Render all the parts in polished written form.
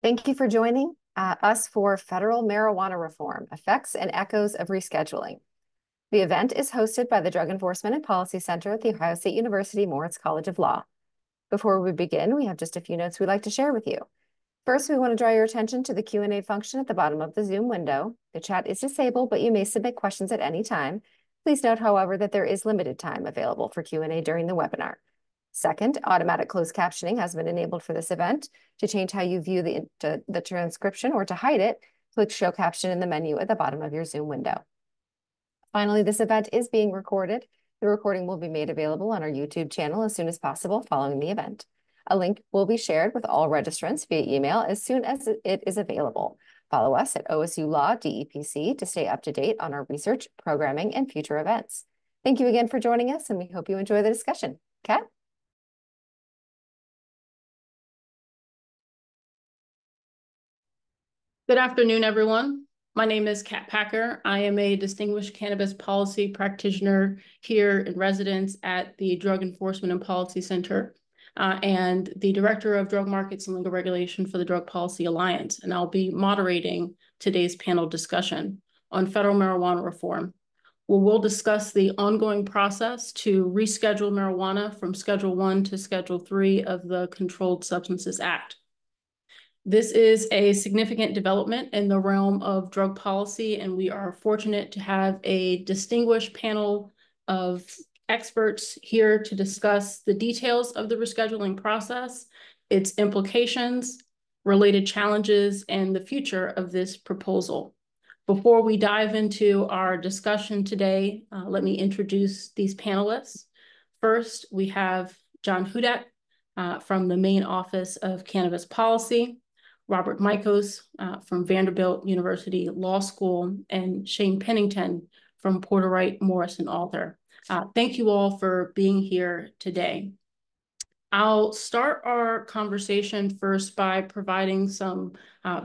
Thank you for joining us for Federal Marijuana Reform, Effects and Echoes of Rescheduling. The event is hosted by the Drug Enforcement and Policy Center at The Ohio State University Moritz College of Law. Before we begin, we have just a few notes we'd like to share with you. First, we want to draw your attention to the Q&A function at the bottom of the Zoom window. The chat is disabled, but you may submit questions at any time. Please note, however, that there is limited time available for Q&A during the webinar. Second, automatic closed captioning has been enabled for this event. To change how you view the transcription or to hide it, click Show Caption in the menu at the bottom of your Zoom window. Finally, this event is being recorded. The recording will be made available on our YouTube channel as soon as possible following the event. A link will be shared with all registrants via email as soon as it is available. Follow us at OSU Law DEPC to stay up to date on our research, programming, and future events. Thank you again for joining us, and we hope you enjoy the discussion. Kat? Good afternoon, everyone. My name is Kat Packer. I am a distinguished cannabis policy practitioner here in residence at the Drug Enforcement and Policy Center and the Director of Drug Markets and Legal Regulation for the Drug Policy Alliance. And I'll be moderating today's panel discussion on federal marijuana reform, where we'll discuss the ongoing process to reschedule marijuana from Schedule I to Schedule III of the Controlled Substances Act. This is a significant development in the realm of drug policy, and we are fortunate to have a distinguished panel of experts here to discuss the details of the rescheduling process, its implications, related challenges, and the future of this proposal. Before we dive into our discussion today, let me introduce these panelists. First, we have John Hudak from the Maine Office of Cannabis Policy, Robert Michos from Vanderbilt University Law School, and Shane Pennington from Porter Wright Morrison Author. Thank you all for being here today. I'll start our conversation first by providing some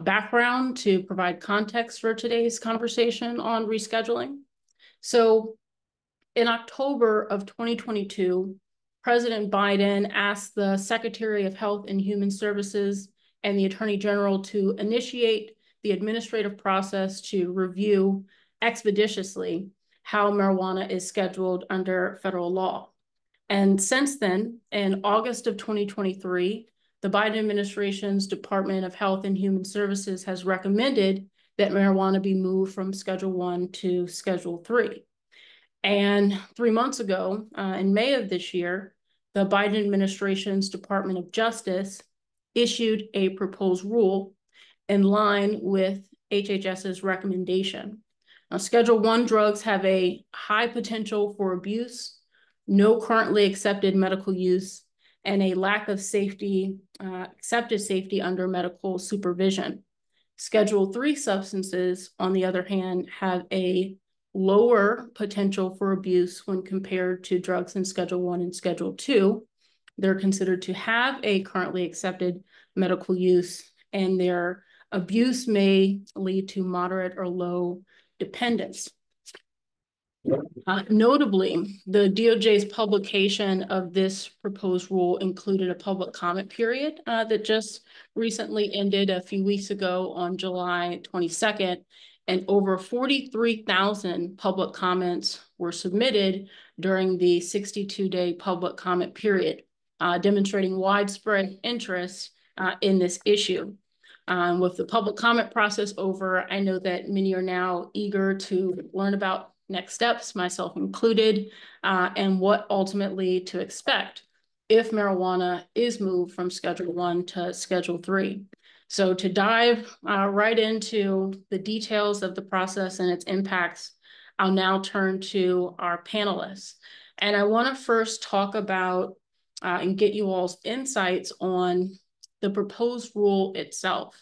background to provide context for today's conversation on rescheduling. So in October of 2022, President Biden asked the Secretary of Health and Human Services and the Attorney General to initiate the administrative process to review expeditiously how marijuana is scheduled under federal law. And since then, in August of 2023, the Biden administration's Department of Health and Human Services has recommended that marijuana be moved from Schedule I to Schedule III. And 3 months ago, in May of this year, the Biden administration's Department of Justice issued a proposed rule in line with HHS's recommendation. Now, Schedule I drugs have a high potential for abuse, no currently accepted medical use, and a lack of safety, accepted safety under medical supervision. Schedule III substances, on the other hand, have a lower potential for abuse when compared to drugs in Schedule I and Schedule II. They're considered to have a currently accepted medical use, and their abuse may lead to moderate or low dependence. Notably, the DOJ's publication of this proposed rule included a public comment period that just recently ended a few weeks ago on July 22nd, and over 43,000 public comments were submitted during the 62-day public comment period, demonstrating widespread interest in this issue. With the public comment process over, I know that many are now eager to learn about next steps, myself included, and what ultimately to expect if marijuana is moved from Schedule I to Schedule III. So to dive right into the details of the process and its impacts, I'll now turn to our panelists. And I want to first talk about and get you all's insights on the proposed rule itself.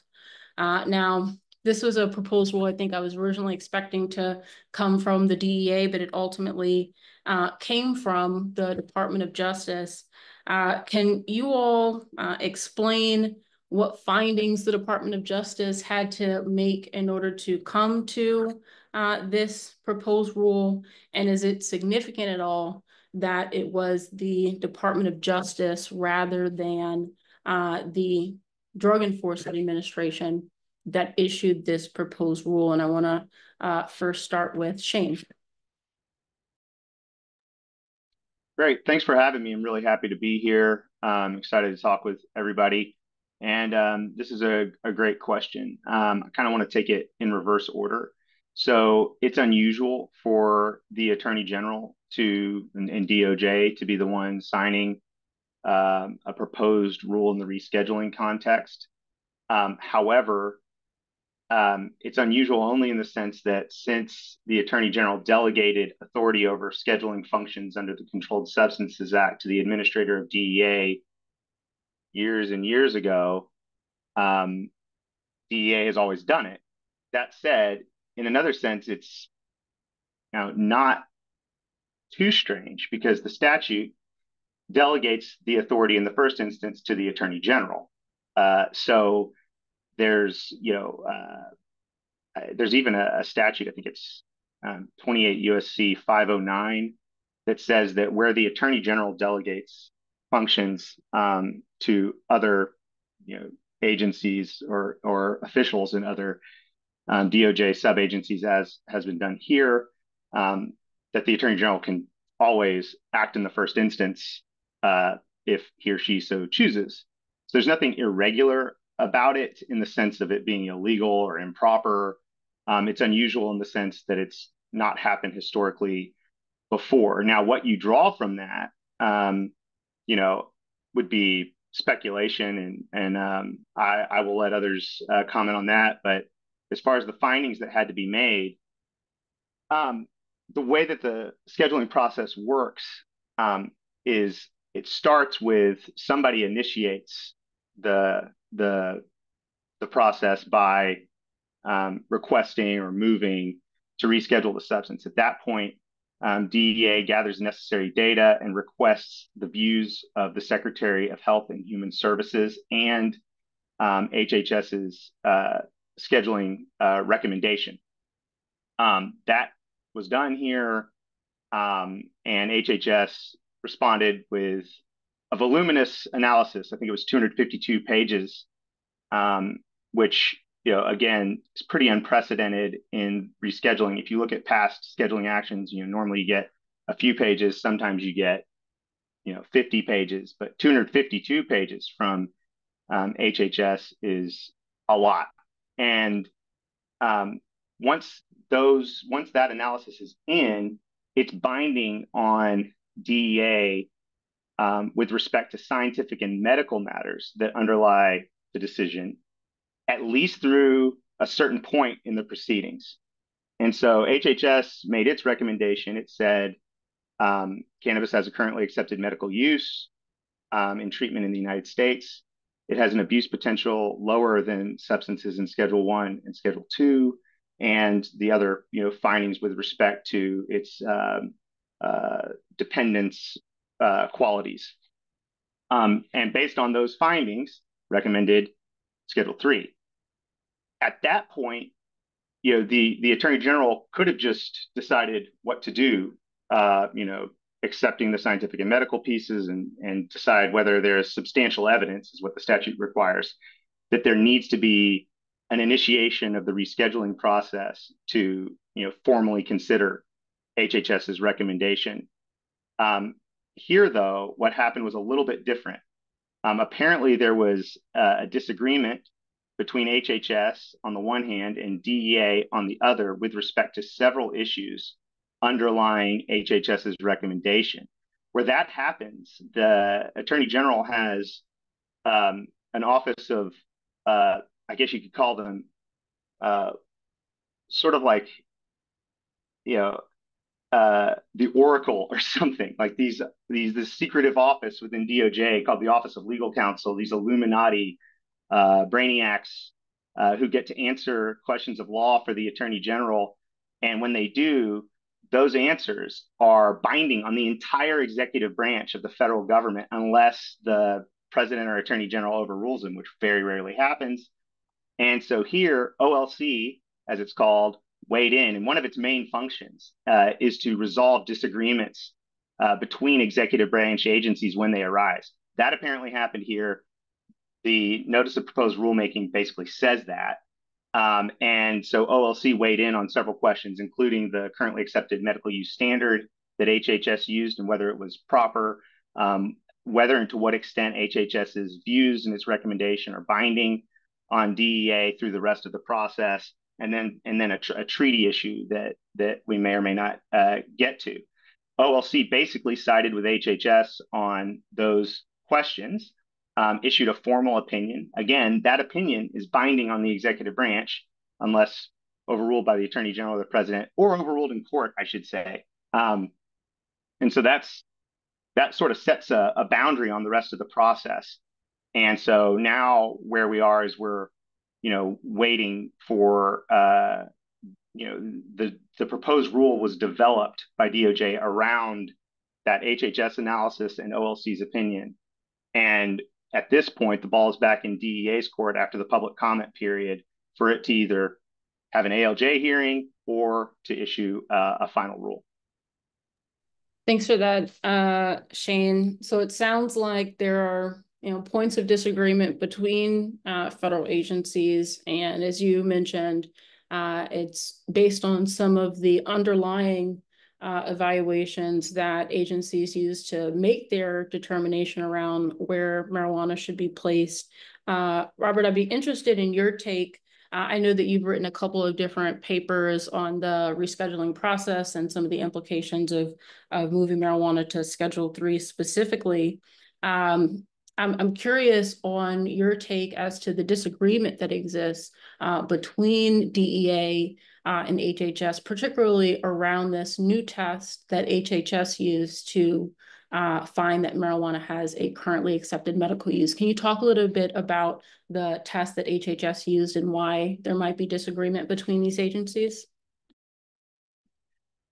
Now, this was a proposed rule I think I was originally expecting to come from the DEA, but it ultimately came from the Department of Justice. Can you all explain what findings the Department of Justice had to make in order to come to this proposed rule? And is it significant at all that it was the Department of Justice rather than the Drug Enforcement Administration that issued this proposed rule. And I want to first start with Shane. Great. Thanks for having me. I'm really happy to be here. I'm excited to talk with everybody. And this is a great question. I kind of want to take it in reverse order. So it's unusual for the Attorney General and DOJ to be the one signing a proposed rule in the rescheduling context. However, it's unusual only in the sense that since the Attorney General delegated authority over scheduling functions under the Controlled Substances Act to the administrator of DEA years and years ago, DEA has always done it. That said, in another sense, it's not too strange because the statute delegates the authority in the first instance to the Attorney General. So there's even a statute, I think it's 28 USC 509, that says that where the Attorney General delegates functions to other agencies or officials in other DOJ sub-agencies, as has been done here, that the Attorney General can always act in the first instance if he or she so chooses. So there's nothing irregular about it in the sense of it being illegal or improper. It's unusual in the sense that it's not happened historically before. Now, what you draw from that, would be speculation, and I will let others comment on that. But as far as the findings that had to be made, the way that the scheduling process works is it starts with somebody initiates the process by requesting or moving to reschedule the substance. At that point, DEA gathers necessary data and requests the views of the Secretary of Health and Human Services and HHS's scheduling recommendation. That was done here, and HHS responded with a voluminous analysis. I think it was 252 pages, which again, is pretty unprecedented in rescheduling. If you look at past scheduling actions, normally you get a few pages. Sometimes you get 50 pages, but 252 pages from HHS is a lot. And once that analysis is in, it's binding on DEA with respect to scientific and medical matters that underlie the decision, at least through a certain point in the proceedings. And so HHS made its recommendation. It said cannabis has a currently accepted medical use in treatment in the United States. It has an abuse potential lower than substances in Schedule 1 and Schedule 2, and the other findings with respect to its dependence qualities. And based on those findings, recommended Schedule 3. At that point, the Attorney General could have just decided what to do, accepting the scientific and medical pieces and decide whether there's substantial evidence, is what the statute requires, that there needs to be an initiation of the rescheduling process to formally consider HHS's recommendation. Here, though, what happened was a little bit different. Apparently, there was a disagreement between HHS on the one hand and DEA on the other with respect to several issues underlying HHS's recommendation. Where that happens, the Attorney General has an office of, I guess you could call them sort of like, the Oracle or something, like this secretive office within DOJ called the Office of Legal Counsel, these Illuminati brainiacs who get to answer questions of law for the Attorney General. And when they do, those answers are binding on the entire executive branch of the federal government unless the president or Attorney General overrules them, which very rarely happens. And so here, OLC, as it's called, weighed in, and one of its main functions is to resolve disagreements between executive branch agencies when they arise. That apparently happened here. The notice of proposed rulemaking basically says that. And so OLC weighed in on several questions, including the currently accepted medical use standard that HHS used and whether it was proper, whether and to what extent HHS's views and its recommendation are binding on DEA through the rest of the process, and then a treaty issue that we may or may not get to. OLC basically sided with HHS on those questions, issued a formal opinion. Again, that opinion is binding on the executive branch unless overruled by the Attorney General or the President, or overruled in court, I should say. And so that sort of sets a boundary on the rest of the process. And so now where we are is we're, waiting for, the proposed rule was developed by DOJ around that HHS analysis and OLC's opinion. And at this point, the ball is back in DEA's court after the public comment period for it to either have an ALJ hearing or to issue a final rule. Thanks for that, Shane. So it sounds like there are, points of disagreement between federal agencies, and as you mentioned, it's based on some of the underlying evaluations that agencies use to make their determination around where marijuana should be placed. Robert, I'd be interested in your take. I know that you've written a couple of different papers on the rescheduling process and some of the implications of moving marijuana to Schedule 3 specifically. I'm curious on your take as to the disagreement that exists between DEA and HHS, particularly around this new test that HHS used to find that marijuana has a currently accepted medical use. Can you talk a little bit about the test that HHS used and why there might be disagreement between these agencies?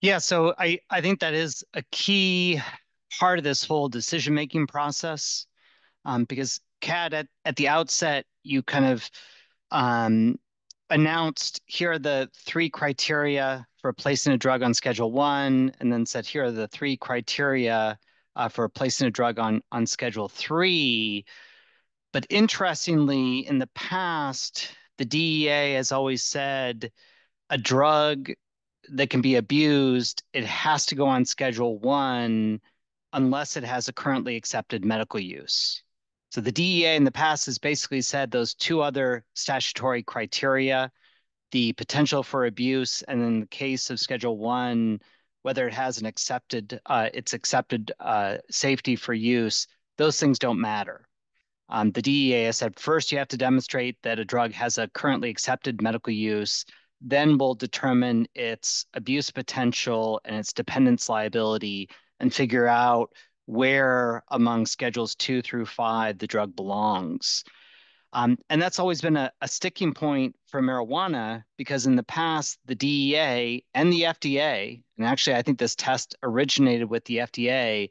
Yeah, so I think that is a key part of this whole decision-making process, because Kat, at the outset, you kind of announced here are the 3 criteria for placing a drug on Schedule 1, and then said here are the 3 criteria for placing a drug on Schedule 3. But interestingly, in the past, the DEA has always said a drug that can be abused, it has to go on Schedule 1 unless it has a currently accepted medical use. So the DEA in the past has basically said those 2 other statutory criteria, the potential for abuse, and in the case of Schedule 1, whether it has an accepted safety for use, those things don't matter. The DEA has said first you have to demonstrate that a drug has a currently accepted medical use, then we'll determine its abuse potential and its dependence liability and figure out where among Schedules 2 through 5 the drug belongs. And that's always been a sticking point for marijuana because in the past, the DEA and the FDA, and actually I think this test originated with the FDA,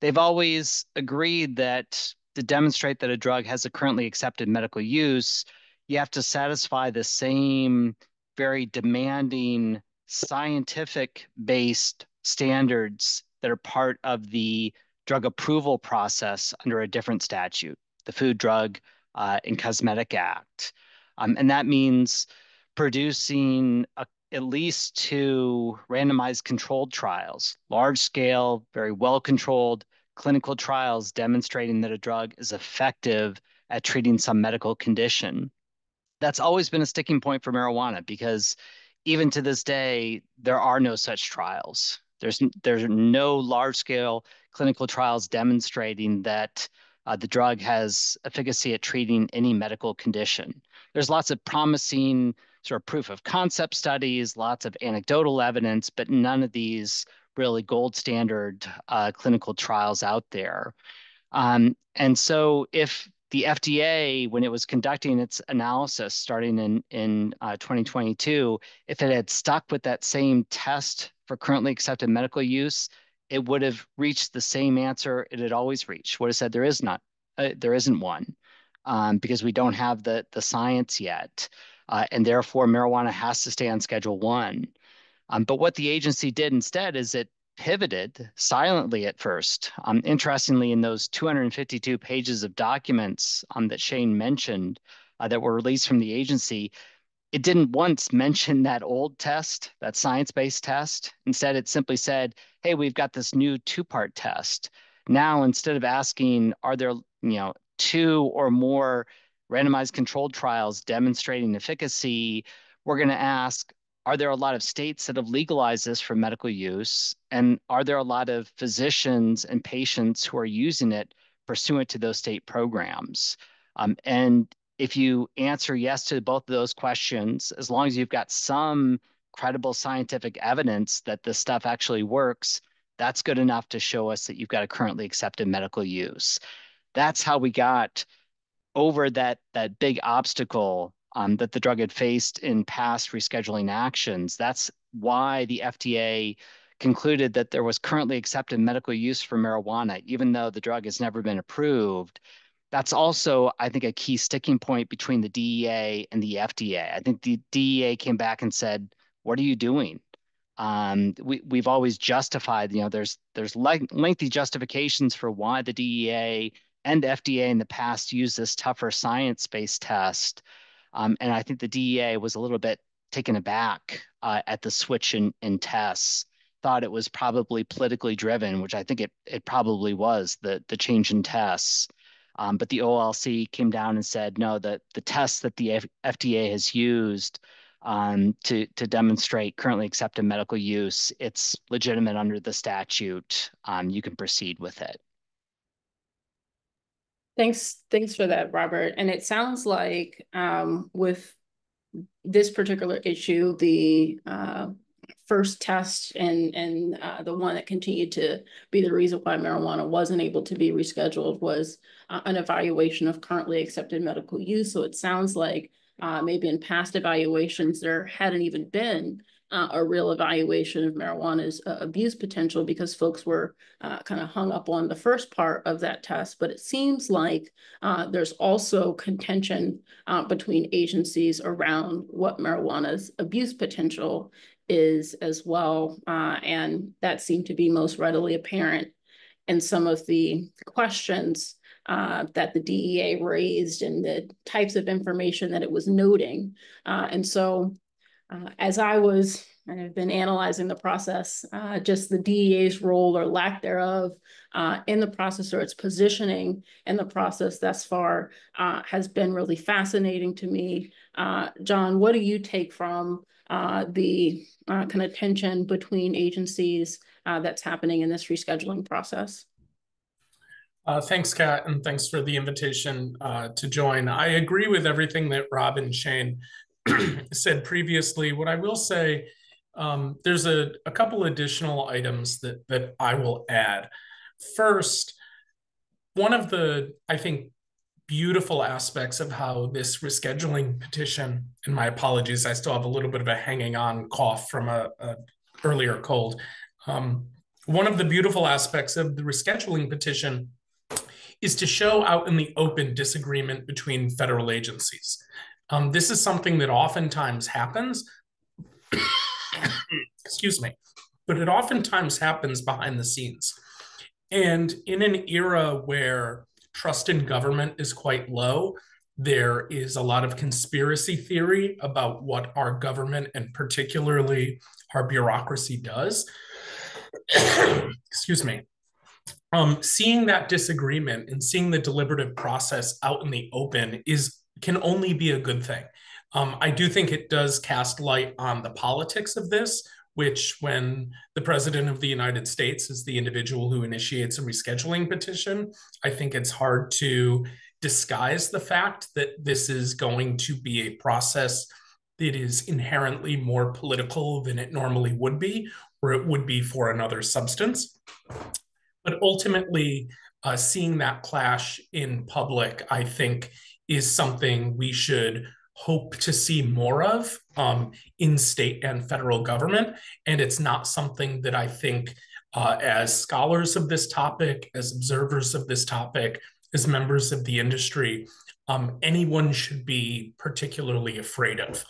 they've always agreed that to demonstrate that a drug has a currently accepted medical use, you have to satisfy the same very demanding scientific-based standards that are part of the drug approval process under a different statute, the Food, Drug, and Cosmetic Act. And that means producing at least 2 randomized controlled trials, large scale, very well controlled clinical trials demonstrating that a drug is effective at treating some medical condition. That's always been a sticking point for marijuana because even to this day, there are no such trials. There's no large scale clinical trials demonstrating that the drug has efficacy at treating any medical condition. There's lots of promising sort of proof of concept studies, lots of anecdotal evidence, but none of these really gold standard clinical trials out there. And so if the FDA, when it was conducting its analysis starting in 2022, if it had stuck with that same test for currently accepted medical use, it would have reached the same answer it had always reached. Would have said there isn't one, because we don't have the science yet, and therefore marijuana has to stay on Schedule 1. But what the agency did instead is it pivoted silently at first. Interestingly, in those 252 pages of documents that Shane mentioned that were released from the agency, it didn't once mention that old test, that science-based test. Instead, it simply said, hey, we've got this new two-part test. Now, instead of asking, are there, two or more randomized controlled trials demonstrating efficacy, we're going to ask, are there a lot of states that have legalized this for medical use? And are there a lot of physicians and patients who are using it pursuant to those state programs? And if you answer yes to both of those questions, as long as you've got some credible scientific evidence that this stuff actually works, that's good enough to show us that you've got a currently accepted medical use. That's how we got over that big obstacle that the drug had faced in past rescheduling actions. That's why the FDA concluded that there was currently accepted medical use for marijuana, even though the drug has never been approved. That's also, I think, a key sticking point between the DEA and the FDA. I think the DEA came back and said, "What are you doing?" We've always justified, there's lengthy justifications for why the DEA and FDA in the past used this tougher science-based test. And I think the DEA was a little bit taken aback at the switch in tests, thought it was probably politically driven, which I think it probably was, the change in tests. But the OLC came down and said, no, the tests that the FDA has used to demonstrate currently accepted medical use, it's legitimate under the statute. You can proceed with it. Thanks for that, Robert. And it sounds like with this particular issue, the first test and the one that continued to be the reason why marijuana wasn't able to be rescheduled was an evaluation of currently accepted medical use. So it sounds like maybe in past evaluations, there hadn't even been a real evaluation of marijuana's abuse potential because folks were kind of hung up on the first part of that test. But it seems like there's also contention between agencies around what marijuana's abuse potential is as well. And that seemed to be most readily apparent in some of the questions that the DEA raised and the types of information that it was noting. And so as I was, and I've been analyzing the process, just the DEA's role or lack thereof in the process or its positioning in the process thus far has been really fascinating to me. John, what do you take from the kind of tension between agencies that's happening in this rescheduling process? Thanks, Kat, and thanks for the invitation to join. I agree with everything that Rob and Shane said previously. What I will say, there's a couple additional items that I will add. First, one of the, I think, beautiful aspects of how this rescheduling petition, and my apologies, I still have a little bit of a hanging on cough from a earlier cold. One of the beautiful aspects of the rescheduling petition is to show out in the open disagreement between federal agencies. This is something that oftentimes happens, excuse me, but it oftentimes happens behind the scenes. And in an era where trust in government is quite low, there is a lot of conspiracy theory about what our government and particularly our bureaucracy does. Excuse me. Seeing that disagreement and seeing the deliberative process out in the open can only be a good thing. I do think it does cast light on the politics of this, which when the President of the United States is the individual who initiates a rescheduling petition, I think it's hard to disguise the fact that this is going to be a process that is inherently more political than it normally would be, or it would be for another substance. But ultimately, seeing that clash in public, I think, is something we should hope to see more of in state and federal government. And it's not something that I think as scholars of this topic, as observers of this topic, as members of the industry, anyone should be particularly afraid of.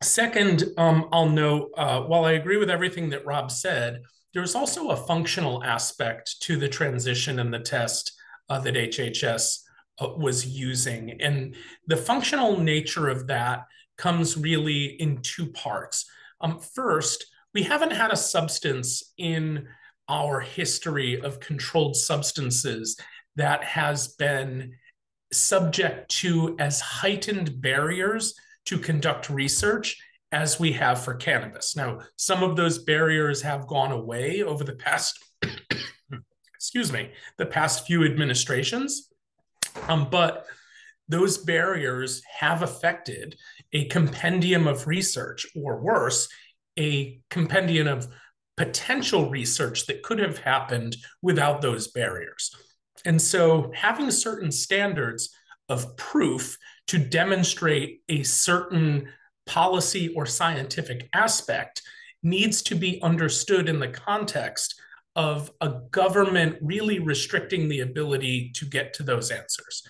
Second, I'll note, while I agree with everything that Rob said, there's also a functional aspect to the transition and the test that HHS was using. And the functional nature of that comes really in two parts. First, we haven't had a substance in our history of controlled substances that has been subject to as heightened barriers to conduct research as we have for cannabis. Now, some of those barriers have gone away over the past, excuse me, the past few administrations, but those barriers have affected a compendium of research, or worse, a compendium of potential research that could have happened without those barriers. And so having certain standards of proof to demonstrate a certain policy or scientific aspect needs to be understood in the context of a government really restricting the ability to get to those answers.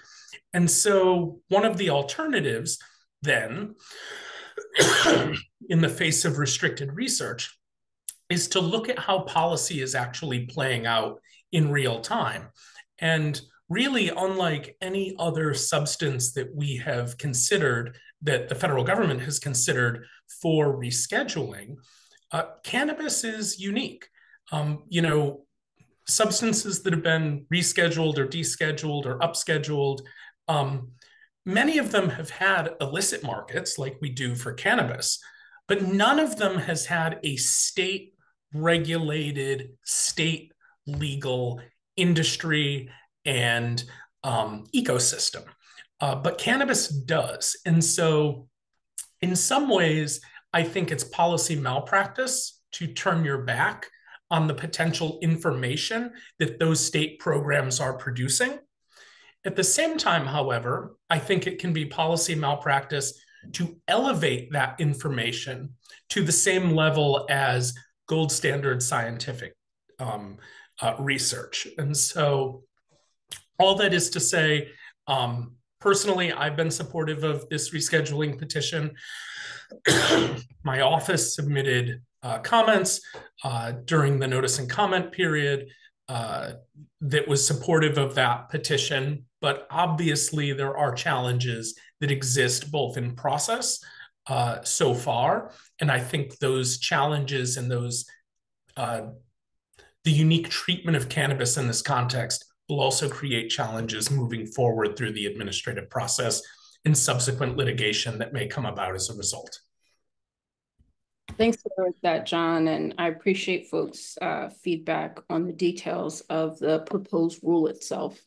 And so one of the alternatives then, in the face of restricted research, is to look at how policy is actually playing out in real time. And really, unlike any other substance that we have considered, that the federal government has considered for rescheduling, cannabis is unique. Substances that have been rescheduled or descheduled or upscheduled, many of them have had illicit markets like we do for cannabis, but none of them has had a state regulated, state legal industry and ecosystem. But cannabis does. And so in some ways, I think it's policy malpractice to turn your back on the potential information that those state programs are producing. At the same time, however, I think it can be policy malpractice to elevate that information to the same level as gold standard scientific research. And so all that is to say, personally, I've been supportive of this rescheduling petition. My office submitted comments during the notice and comment period that was supportive of that petition. But obviously, there are challenges that exist both in process so far. And I think those challenges and those the unique treatment of cannabis in this context will also create challenges moving forward through the administrative process and subsequent litigation that may come about as a result. Thanks for that, John, and I appreciate folks' feedback on the details of the proposed rule itself.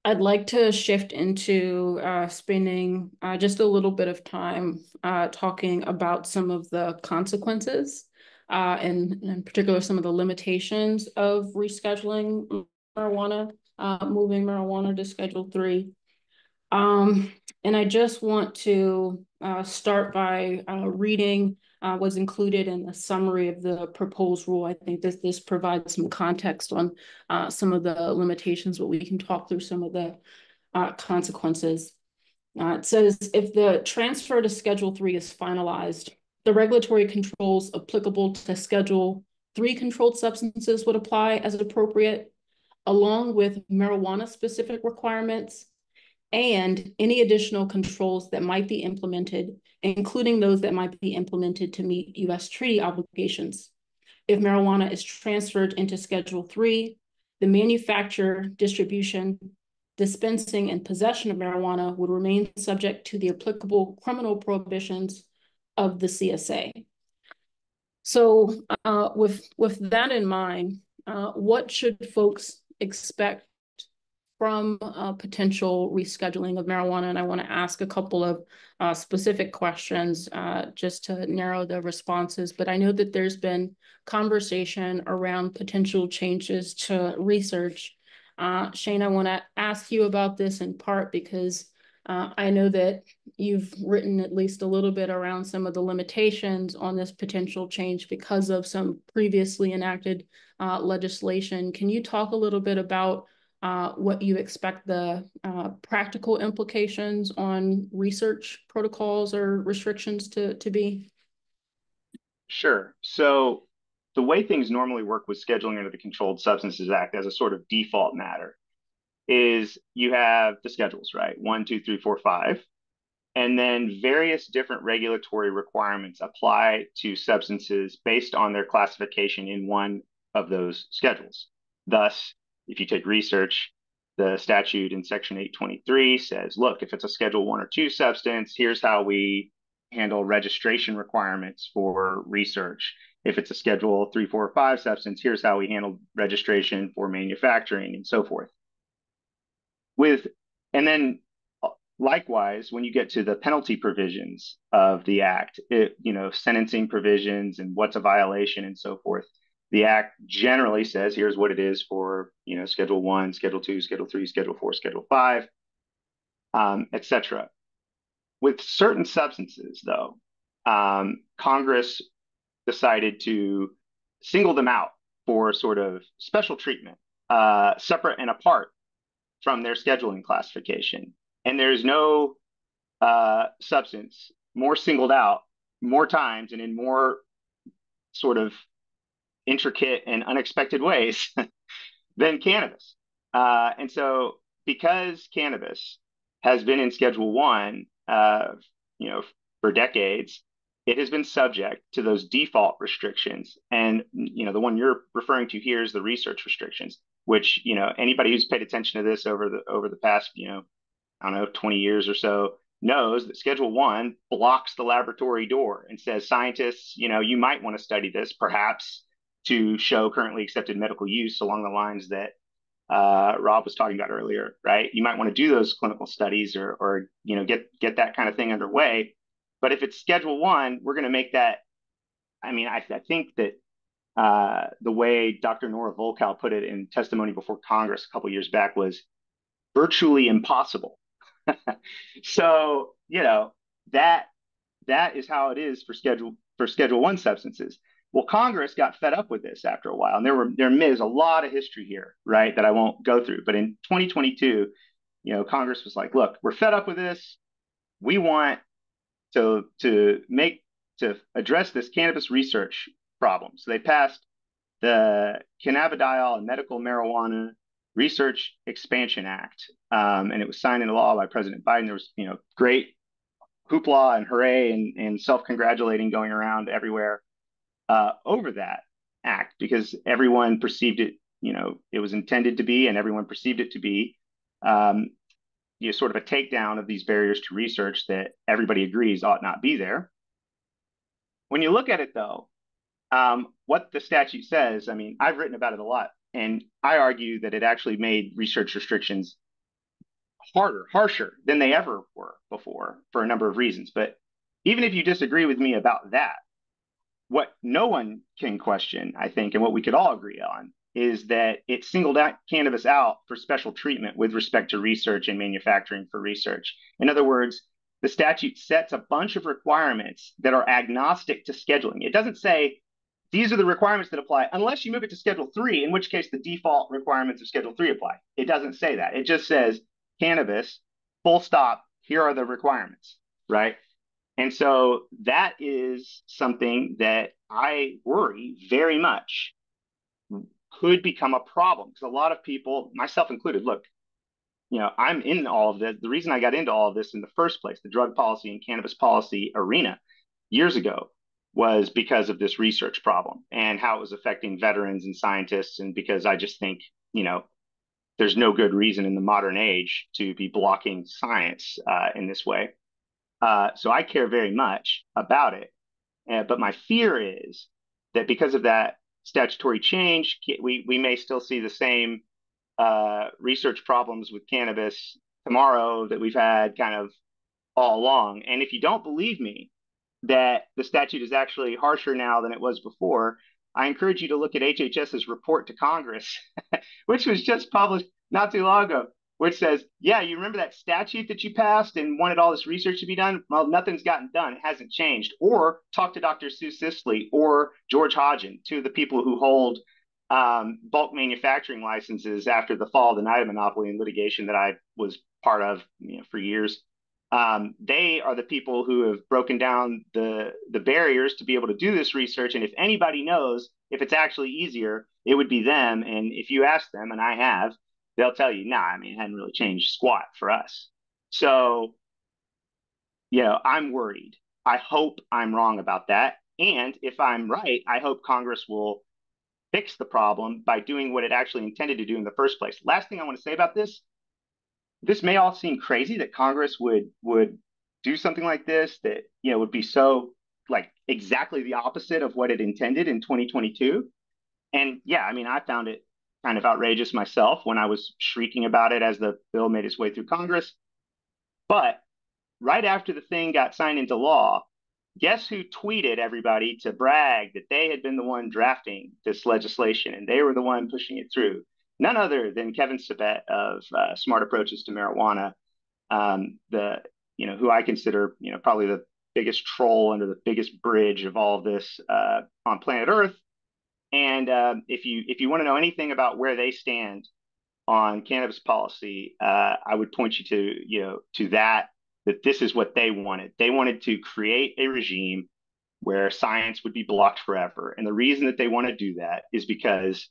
I'd like to shift into spending just a little bit of time talking about some of the consequences and in particular some of the limitations of rescheduling marijuana, moving marijuana to Schedule 3. And I just want to start by reading what's included in the summary of the proposed rule. I think this provides some context on some of the limitations, but we can talk through some of the consequences. It says, if the transfer to Schedule 3 is finalized, the regulatory controls applicable to Schedule 3 controlled substances would apply as appropriate, along with marijuana-specific requirements and any additional controls that might be implemented, including those that might be implemented to meet U.S. treaty obligations. If marijuana is transferred into Schedule 3, the manufacture, distribution, dispensing, and possession of marijuana would remain subject to the applicable criminal prohibitions of the CSA. So with that in mind, what should folks expect from potential rescheduling of marijuana? And I want to ask a couple of specific questions just to narrow the responses. But I know that there's been conversation around potential changes to research. Shane, I want to ask you about this in part because I know that you've written at least a little bit around some of the limitations on this potential change because of some previously enacted legislation. Can you talk a little bit about what you expect the practical implications on research protocols or restrictions to be? Sure. So the way things normally work with scheduling under the Controlled Substances Act as a sort of default matter is you have the schedules, right? 1, 2, 3, 4, 5. And then various different regulatory requirements apply to substances based on their classification in one of those schedules. Thus, if you take research, the statute in Section 823 says, look, if it's a Schedule 1 or 2 substance, here's how we handle registration requirements for research. If it's a Schedule 3, 4, or 5 substance, here's how we handle registration for manufacturing and so forth. And then likewise, when you get to the penalty provisions of the Act, sentencing provisions and what's a violation and so forth, the Act generally says, here's what it is for, Schedule 1, Schedule 2, Schedule 3, Schedule 4, Schedule 5, etc. With certain substances, though, Congress decided to single them out for sort of special treatment, separate and apart from their scheduling classification. And there's no substance more singled out more times and in more sort of intricate and unexpected ways than cannabis. And so because cannabis has been in Schedule 1, for decades, it has been subject to those default restrictions. And, the one you're referring to here is the research restrictions, which, anybody who's paid attention to this over the past, 20 years or so knows that Schedule 1 blocks the laboratory door and says, scientists, you might want to study this perhaps to show currently accepted medical use along the lines that Rob was talking about earlier, right? You might want to do those clinical studies or get that kind of thing underway. But if it's Schedule 1, we're going to make that. I mean, I think that the way Dr. Nora Volkow put it in testimony before Congress a couple of years back was virtually impossible. So, that is how it is for Schedule 1 substances. Well, Congress got fed up with this after a while, and there's a lot of history here, right, that I won't go through. But in 2022, Congress was like, look, we're fed up with this. We want to address this cannabis research problem. So they passed the Cannabidiol and Medical Marijuana Research Expansion Act, and it was signed into law by President Biden. There was, great hoopla and hooray and self-congratulating going around everywhere over that act because everyone perceived it, it was intended to be, and everyone perceived it to be, sort of a takedown of these barriers to research that everybody agrees ought not be there. When you look at it, though, what the statute says, I mean, I've written about it a lot, and I argue that it actually made research restrictions harsher than they ever were before for a number of reasons. But even if you disagree with me about that, what no one can question, I think, and what we could all agree on, is that it singled out cannabis out for special treatment with respect to research and manufacturing for research. In other words, the statute sets a bunch of requirements that are agnostic to scheduling. It doesn't say these are the requirements that apply unless you move it to Schedule 3, in which case the default requirements of Schedule 3 apply. It doesn't say that. It just says cannabis, full stop, here are the requirements, right? And so that is something that I worry very much could become a problem because a lot of people, myself included, look, I'm in all of this. The reason I got into all of this in the first place, the drug policy and cannabis policy arena years ago, was because of this research problem and how it was affecting veterans and scientists. And because I just think, there's no good reason in the modern age to be blocking science in this way. So I care very much about it. But my fear is that because of that statutory change, we may still see the same research problems with cannabis tomorrow that we've had kind of all along. And if you don't believe me that the statute is actually harsher now than it was before, I encourage you to look at HHS's report to Congress, which was just published not too long ago, which says, yeah, you remember that statute that you passed and wanted all this research to be done? Well, nothing's gotten done. It hasn't changed. Or talk to Dr. Sue Sisley or George Hodgin, two of the people who hold bulk manufacturing licenses after the fall of the Knight monopoly and litigation that I was part of, for years. They are the people who have broken down the barriers to be able to do this research. And if anybody knows if it's actually easier, it would be them. And if you ask them, and I have, they'll tell you, nah, I mean, it hadn't really changed squat for us. So, I'm worried. I hope I'm wrong about that. And if I'm right, I hope Congress will fix the problem by doing what it actually intended to do in the first place. Last thing I want to say about this may all seem crazy that Congress would do something like this, that would be so like exactly the opposite of what it intended in 2022. And yeah, I mean, I found it kind of outrageous myself when I was shrieking about it as the bill made its way through Congress. But right after the thing got signed into law, guess who tweeted everybody to brag that they had been the one drafting this legislation and they were the one pushing it through? None other than Kevin Sabet of Smart Approaches to Marijuana, who I consider probably the biggest troll under the biggest bridge of all of this on planet Earth. And if you want to know anything about where they stand on cannabis policy, I would point you to that this is what they wanted. They wanted to create a regime where science would be blocked forever. And the reason that they want to do that is because,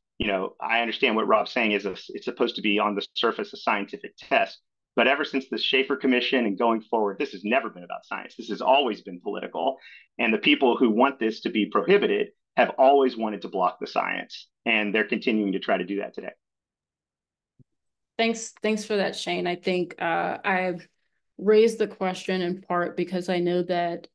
I understand what Rob's saying is it's supposed to be on the surface a scientific test. But ever since the Schaefer Commission and going forward, this has never been about science. This has always been political. And the people who want this to be prohibited have always wanted to block the science. And they're continuing to try to do that today. Thanks for that, Shane. I think I've raised the question in part because I know that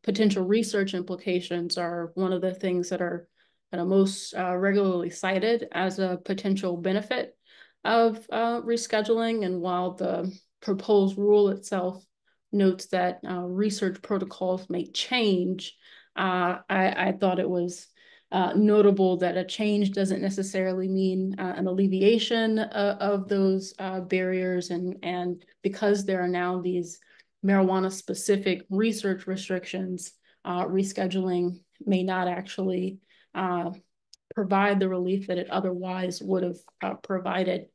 potential research implications are one of the things that are kind of most regularly cited as a potential benefit of rescheduling. And while the proposed rule itself notes that research protocols may change, I thought it was notable that a change doesn't necessarily mean an alleviation of those barriers. And because there are now these marijuana-specific research restrictions, rescheduling may not actually provide the relief that it otherwise would have provided.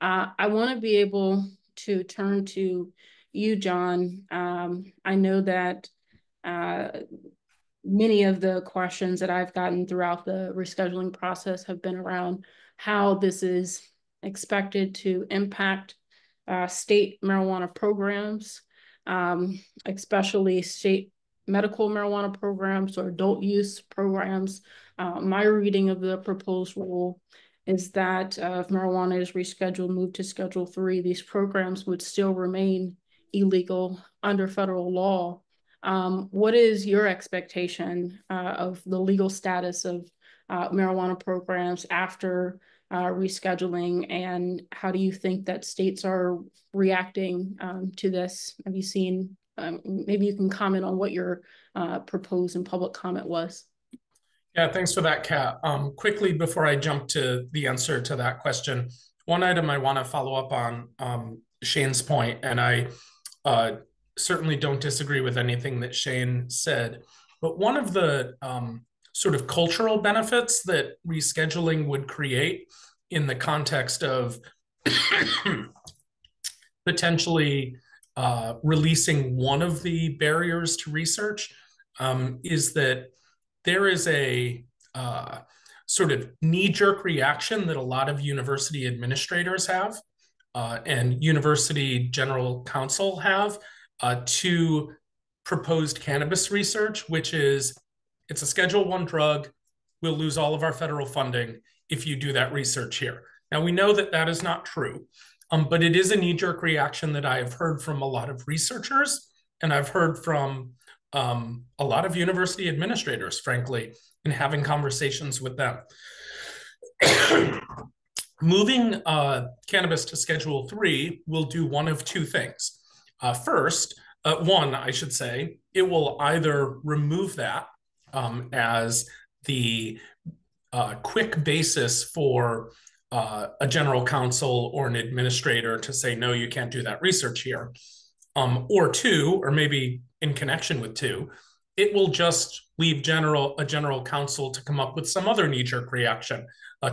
I want to be able to turn to you, John. I know that many of the questions that I've gotten throughout the rescheduling process have been around how this is expected to impact state marijuana programs, especially state medical marijuana programs or adult use programs. My reading of the proposed rule is that if marijuana is rescheduled, moved to Schedule 3, these programs would still remain illegal under federal law. What is your expectation of the legal status of marijuana programs after rescheduling, and how do you think that states are reacting to this? Have you seen, maybe you can comment on what your proposed and public comment was. Yeah, thanks for that, Kat. Quickly, before I jump to the answer to that question, one item I want to follow up on Shane's point, and I certainly don't disagree with anything that Shane said, but one of the sort of cultural benefits that rescheduling would create in the context of potentially releasing one of the barriers to research is that there is a sort of knee-jerk reaction that a lot of university administrators have and university general counsel have to proposed cannabis research, which is it's a Schedule I drug. We'll lose all of our federal funding if you do that research here. Now, we know that that is not true, but it is a knee-jerk reaction that I have heard from a lot of researchers, and I've heard from a lot of university administrators, frankly, in having conversations with them. Moving cannabis to Schedule 3 will do one of two things. First, one, I should say, it will either remove that as the quick basis for a general counsel or an administrator to say, no, you can't do that research here. Or two, or maybe in connection with two, it will just leave a general counsel to come up with some other knee-jerk reaction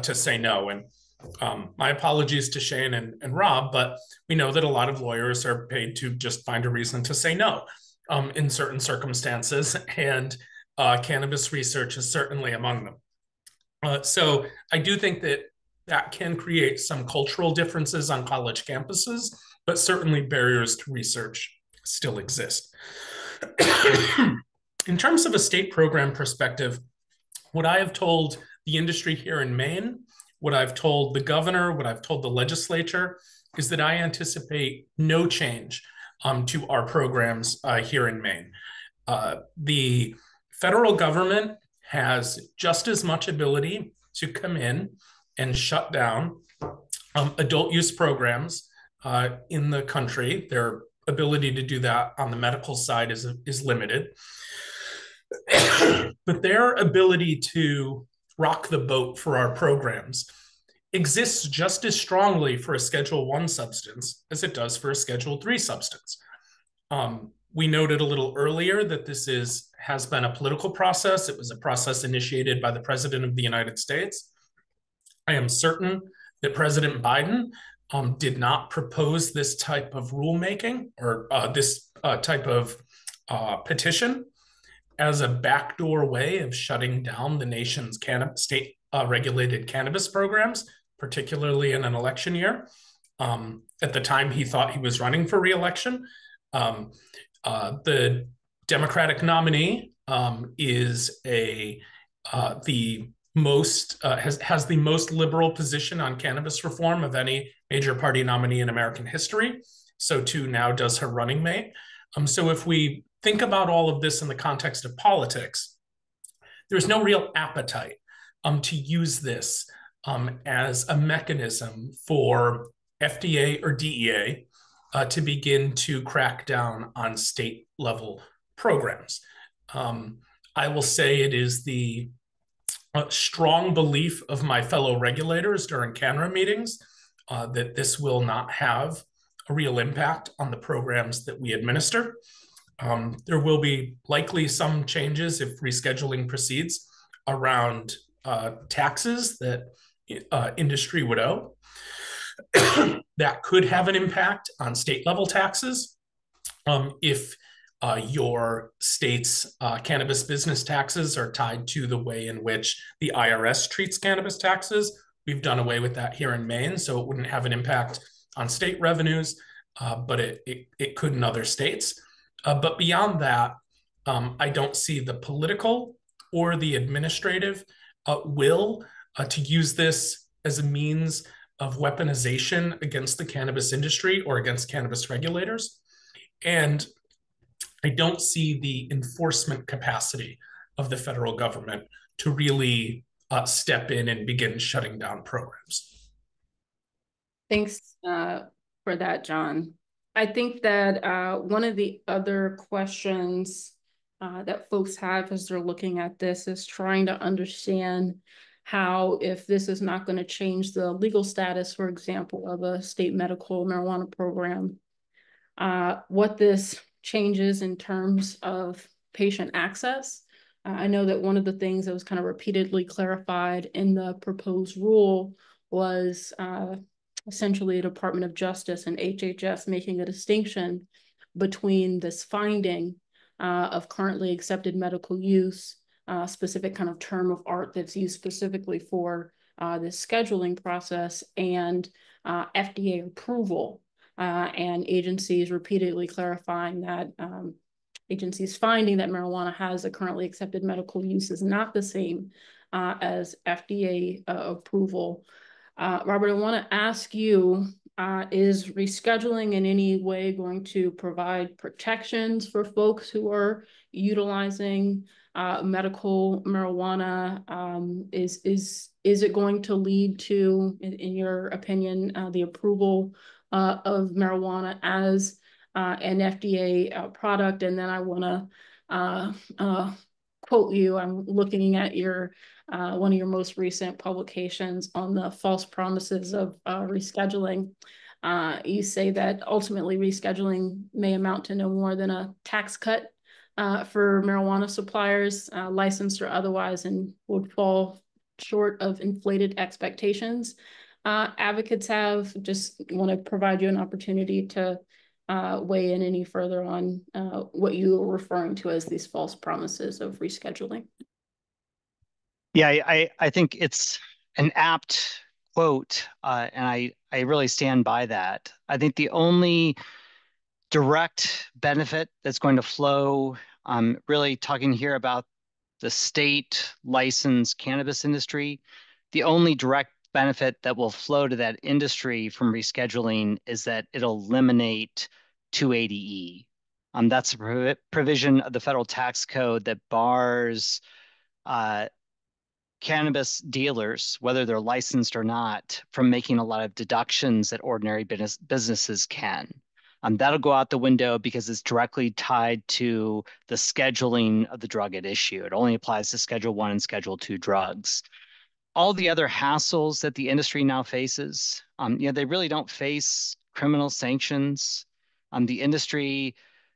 to say no. And my apologies to Shane and Rob, but we know that a lot of lawyers are paid to just find a reason to say no in certain circumstances, and cannabis research is certainly among them. So I do think that can create some cultural differences on college campuses, but certainly barriers to research still exist. In terms of a state program perspective, what I have told the industry here in Maine, what I've told the governor, what I've told the legislature, is that I anticipate no change to our programs here in Maine. The federal government has just as much ability to come in and shut down adult use programs in the country. Their ability to do that on the medical side is limited. But their ability to rock the boat for our programs exists just as strongly for a Schedule I substance as it does for a Schedule III substance. We noted a little earlier that this has been a political process. It was a process initiated by the President of the United States. I am certain that President Biden did not propose this type of rulemaking or this type of petition as a backdoor way of shutting down the nation's state regulated cannabis programs, particularly in an election year. At the time he thought he was running for re-election, the Democratic nominee is the most has the most liberal position on cannabis reform of any major party nominee in American history. So too now does her running mate. So if we think about all of this in the context of politics, there's no real appetite to use this as a mechanism for FDA or DEA to begin to crack down on state level programs. I will say it is the strong belief of my fellow regulators during CANRA meetings that this will not have a real impact on the programs that we administer. There will be likely some changes if rescheduling proceeds around taxes that industry would owe. That could have an impact on state level taxes. If your state's cannabis business taxes are tied to the way in which the IRS treats cannabis taxes. We've done away with that here in Maine, so it wouldn't have an impact on state revenues, but it could in other states. But beyond that, I don't see the political or the administrative will to use this as a means of weaponization against the cannabis industry or against cannabis regulators. And I don't see the enforcement capacity of the federal government to really step in and begin shutting down programs. Thanks for that, John. I think that one of the other questions that folks have as they're looking at this is trying to understand how, if this is not going to change the legal status, for example, of a state medical marijuana program, what this changes in terms of patient access. I know that one of the things that was kind of repeatedly clarified in the proposed rule was essentially the Department of Justice and HHS making a distinction between this finding of currently accepted medical use, specific kind of term of art that's used specifically for this scheduling process, and FDA approval. And agencies repeatedly clarifying that agencies finding that marijuana has a currently accepted medical use is not the same as FDA approval. Robert, I want to ask you, is rescheduling in any way going to provide protections for folks who are utilizing medical marijuana? Is it going to lead to, in your opinion, the approval of marijuana as an FDA product? And then I want to quote you. I'm looking at your one of your most recent publications on the false promises of rescheduling. You say that ultimately rescheduling may amount to no more than a tax cut for marijuana suppliers, licensed or otherwise, and would fall short of inflated expectations. Advocates have just want to provide you an opportunity to weigh in any further on what you were referring to as these false promises of rescheduling. Yeah, I think it's an apt quote, and I really stand by that. I think the only direct benefit that's going to flow, really talking here about the state licensed cannabis industry, the only direct benefit that will flow to that industry from rescheduling is that it'll eliminate 280E. That's a provision of the federal tax code that bars uh, cannabis dealers, whether they're licensed or not, from making a lot of deductions that ordinary businesses can. That'll go out the window because it's directly tied to the scheduling of the drug at issue. It only applies to Schedule 1 and Schedule 2 drugs. All the other hassles that the industry now faces, they really don't face criminal sanctions. The industry,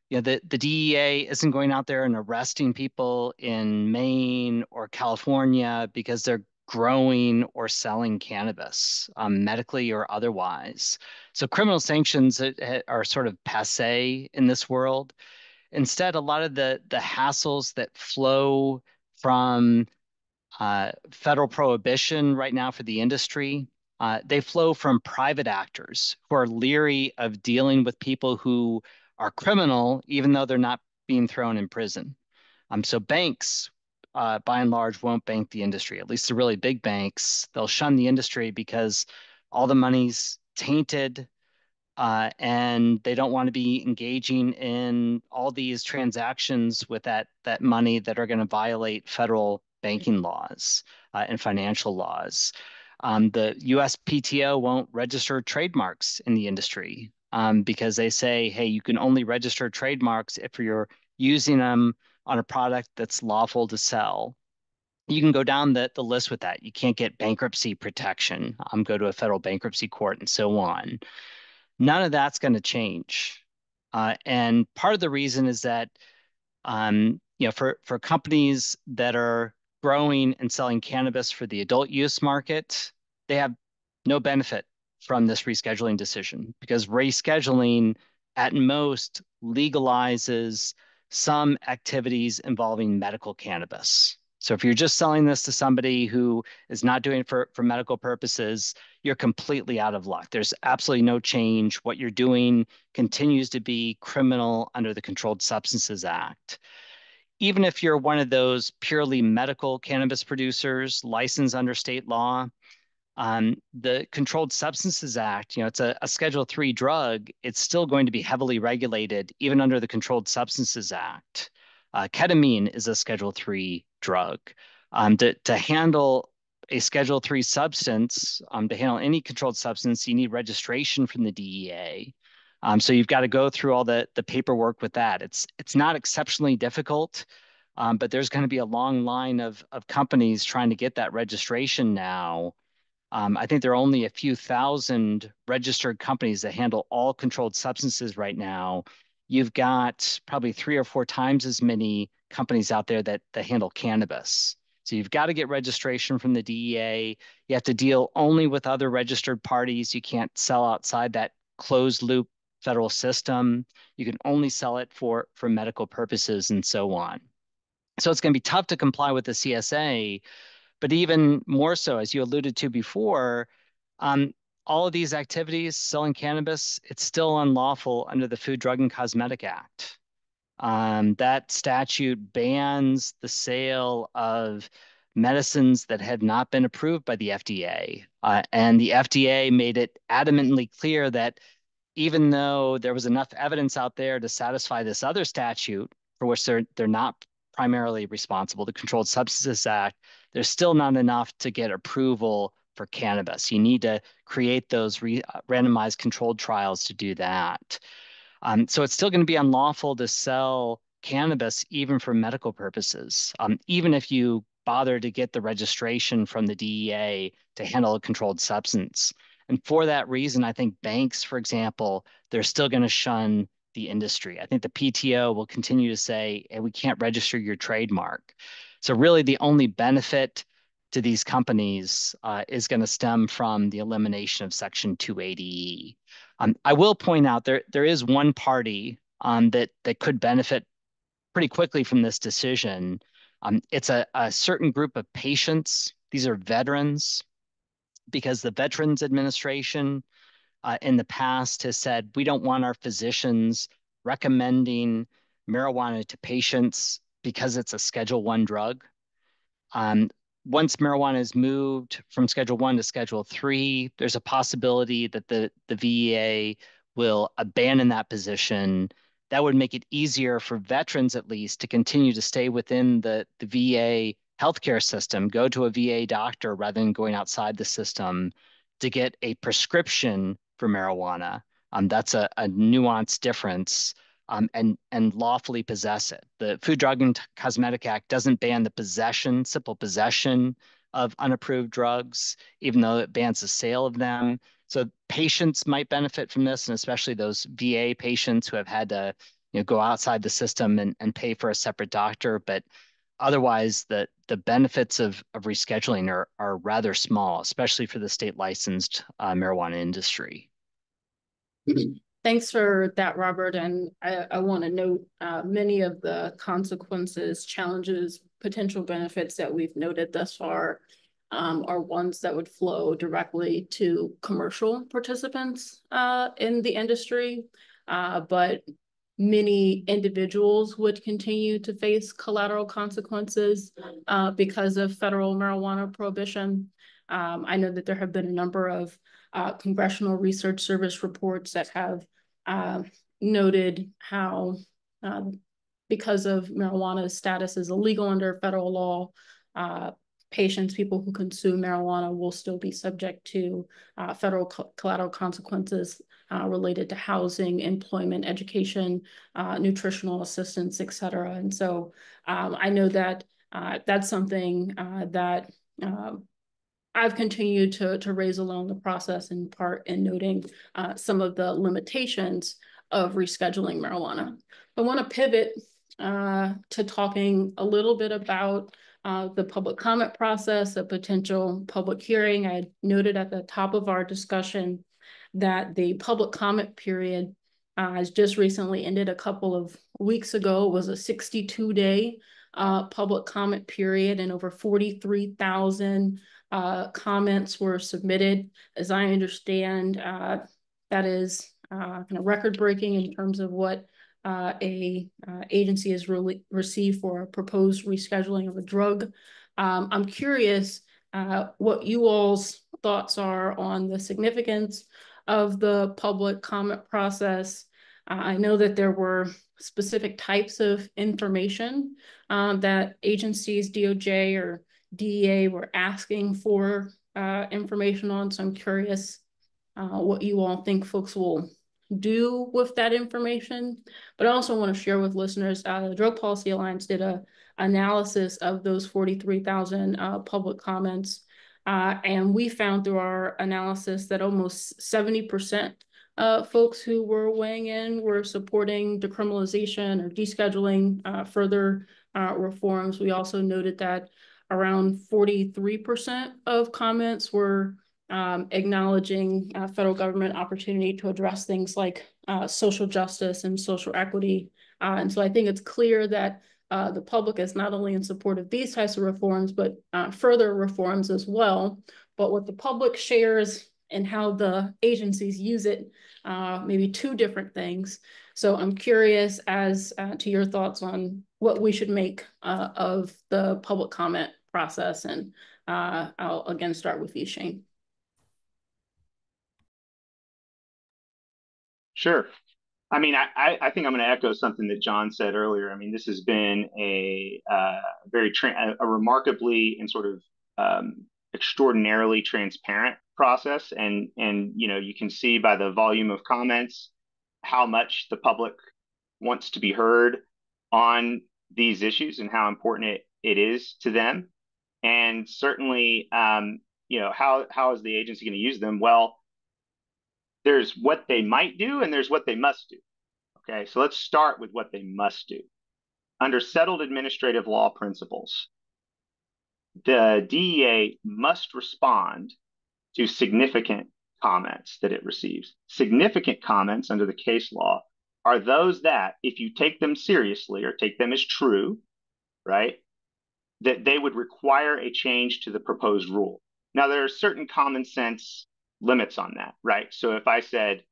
the DEA isn't going out there and arresting people in Maine or California because they're growing or selling cannabis, medically or otherwise. So criminal sanctions are sort of passé in this world. Instead, a lot of the hassles that flow from federal prohibition right now for the industry, they flow from private actors who are leery of dealing with people who are criminal, even though they're not being thrown in prison. So banks, by and large, won't bank the industry. At least the really big banks, they'll shun the industry because all the money's tainted, and they don't want to be engaging in all these transactions with that money that are going to violate federal banking laws and financial laws. The USPTO won't register trademarks in the industry because they say, hey, you can only register trademarks if you're using them on a product that's lawful to sell. You can go down the list with that. You can't get bankruptcy protection, go to a federal bankruptcy court, and so on. None of that's going to change. And part of the reason is that, for companies that are growing and selling cannabis for the adult use market, they have no benefit from this rescheduling decision because rescheduling at most legalizes some activities involving medical cannabis. So if you're just selling this to somebody who is not doing it for medical purposes, you're completely out of luck. There's absolutely no change. What you're doing continues to be criminal under the Controlled Substances Act. Even if you're one of those purely medical cannabis producers licensed under state law, the Controlled Substances Act, it's a Schedule 3 drug. It's still going to be heavily regulated, even under the Controlled Substances Act. Ketamine is a Schedule 3 drug. To handle a Schedule 3 substance, to handle any controlled substance, you need registration from the DEA. So you've got to go through all the paperwork with that. It's not exceptionally difficult, but there's going to be a long line of companies trying to get that registration now. I think there are only a few thousand registered companies that handle all controlled substances right now. You've got probably 3 or 4 times as many companies out there that handle cannabis. So you've got to get registration from the DEA. You have to deal only with other registered parties. You can't sell outside that closed loop federal system. You can only sell it for medical purposes and so on. So it's going to be tough to comply with the CSA. But even more so, as you alluded to before, um, all of these activities, selling cannabis, it's still unlawful under the Food, Drug, and Cosmetic Act. That statute bans the sale of medicines that have not been approved by the FDA. And the FDA made it adamantly clear that even though there was enough evidence out there to satisfy this other statute for which they're not primarily responsible, the Controlled Substances Act, there's still not enough to get approval for cannabis. You need to create those randomized controlled trials to do that. So it's still going to be unlawful to sell cannabis even for medical purposes, even if you bother to get the registration from the DEA to handle a controlled substance. And for that reason, I think banks, for example, they're still going to shun the industry. I think the PTO will continue to say, hey, we can't register your trademark. So really the only benefit to these companies is going to stem from the elimination of Section 280E. I will point out there is one party that could benefit pretty quickly from this decision. It's a certain group of patients. These are veterans, because the Veterans Administration in the past has said we don't want our physicians recommending marijuana to patients because it's a Schedule 1 drug. Um, Once marijuana is moved from Schedule 1 to Schedule 3, there's a possibility that the VEA will abandon that position. That would make it easier for veterans, at least, to continue to stay within the VA healthcare system, go to a VA doctor rather than going outside the system to get a prescription for marijuana. That's a nuanced difference, and lawfully possess it. The Food, Drug, and Cosmetic Act doesn't ban the possession, simple possession of unapproved drugs, even though it bans the sale of them. So patients might benefit from this, and especially those VA patients who have had to, go outside the system and pay for a separate doctor. But otherwise, the benefits of rescheduling are rather small, especially for the state licensed marijuana industry. Thanks for that, Robert. And I want to note many of the consequences, challenges, potential benefits that we've noted thus far are ones that would flow directly to commercial participants in the industry. But many individuals would continue to face collateral consequences because of federal marijuana prohibition. I know that there have been a number of Congressional Research Service reports that have noted how because of marijuana's status as illegal under federal law, patients, people who consume marijuana will still be subject to federal collateral consequences related to housing, employment, education, nutritional assistance, et cetera. And so I know that that's something that I've continued to raise along the process, in part in noting some of the limitations of rescheduling marijuana. I want to pivot to talking a little bit about the public comment process, a potential public hearing. I noted at the top of our discussion that the public comment period has just recently ended a couple of weeks ago. It was a 62-day public comment period, and over 43,000 comments were submitted. As I understand, that is kind of record-breaking in terms of what a agency has really received for a proposed rescheduling of a drug. I'm curious what you all's thoughts are on the significance of the public comment process. I know that there were specific types of information that agencies, DOJ or DEA, were asking for information on. So I'm curious what you all think folks will do with that information. But I also want to share with listeners, the Drug Policy Alliance did an analysis of those 43,000 public comments. And we found through our analysis that almost 70% folks who were weighing in were supporting decriminalization or descheduling, further reforms. We also noted that around 43% of comments were acknowledging federal government opportunity to address things like social justice and social equity. And so I think it's clear that the public is not only in support of these types of reforms, but further reforms as well. But what the public shares and how the agencies use it, maybe two different things. So I'm curious as to your thoughts on what we should make of the public comment process. And I'll again start with you, Shane. Sure. I mean, I think I'm going to echo something that John said earlier. I mean, this has been a remarkably and sort of extraordinarily transparent process, and you can see by the volume of comments how much the public wants to be heard on these issues and how important it is to them. And certainly, how is the agency going to use them? Well, there's what they might do and there's what they must do. Okay, so let's start with what they must do. Under settled administrative law principles, the DEA must respond to significant comments that it receives. Significant comments under the case law are those that, if you take them seriously or take them as true, right, that they would require a change to the proposed rule. Now, there are certain common sense limits on that, right? So if I said,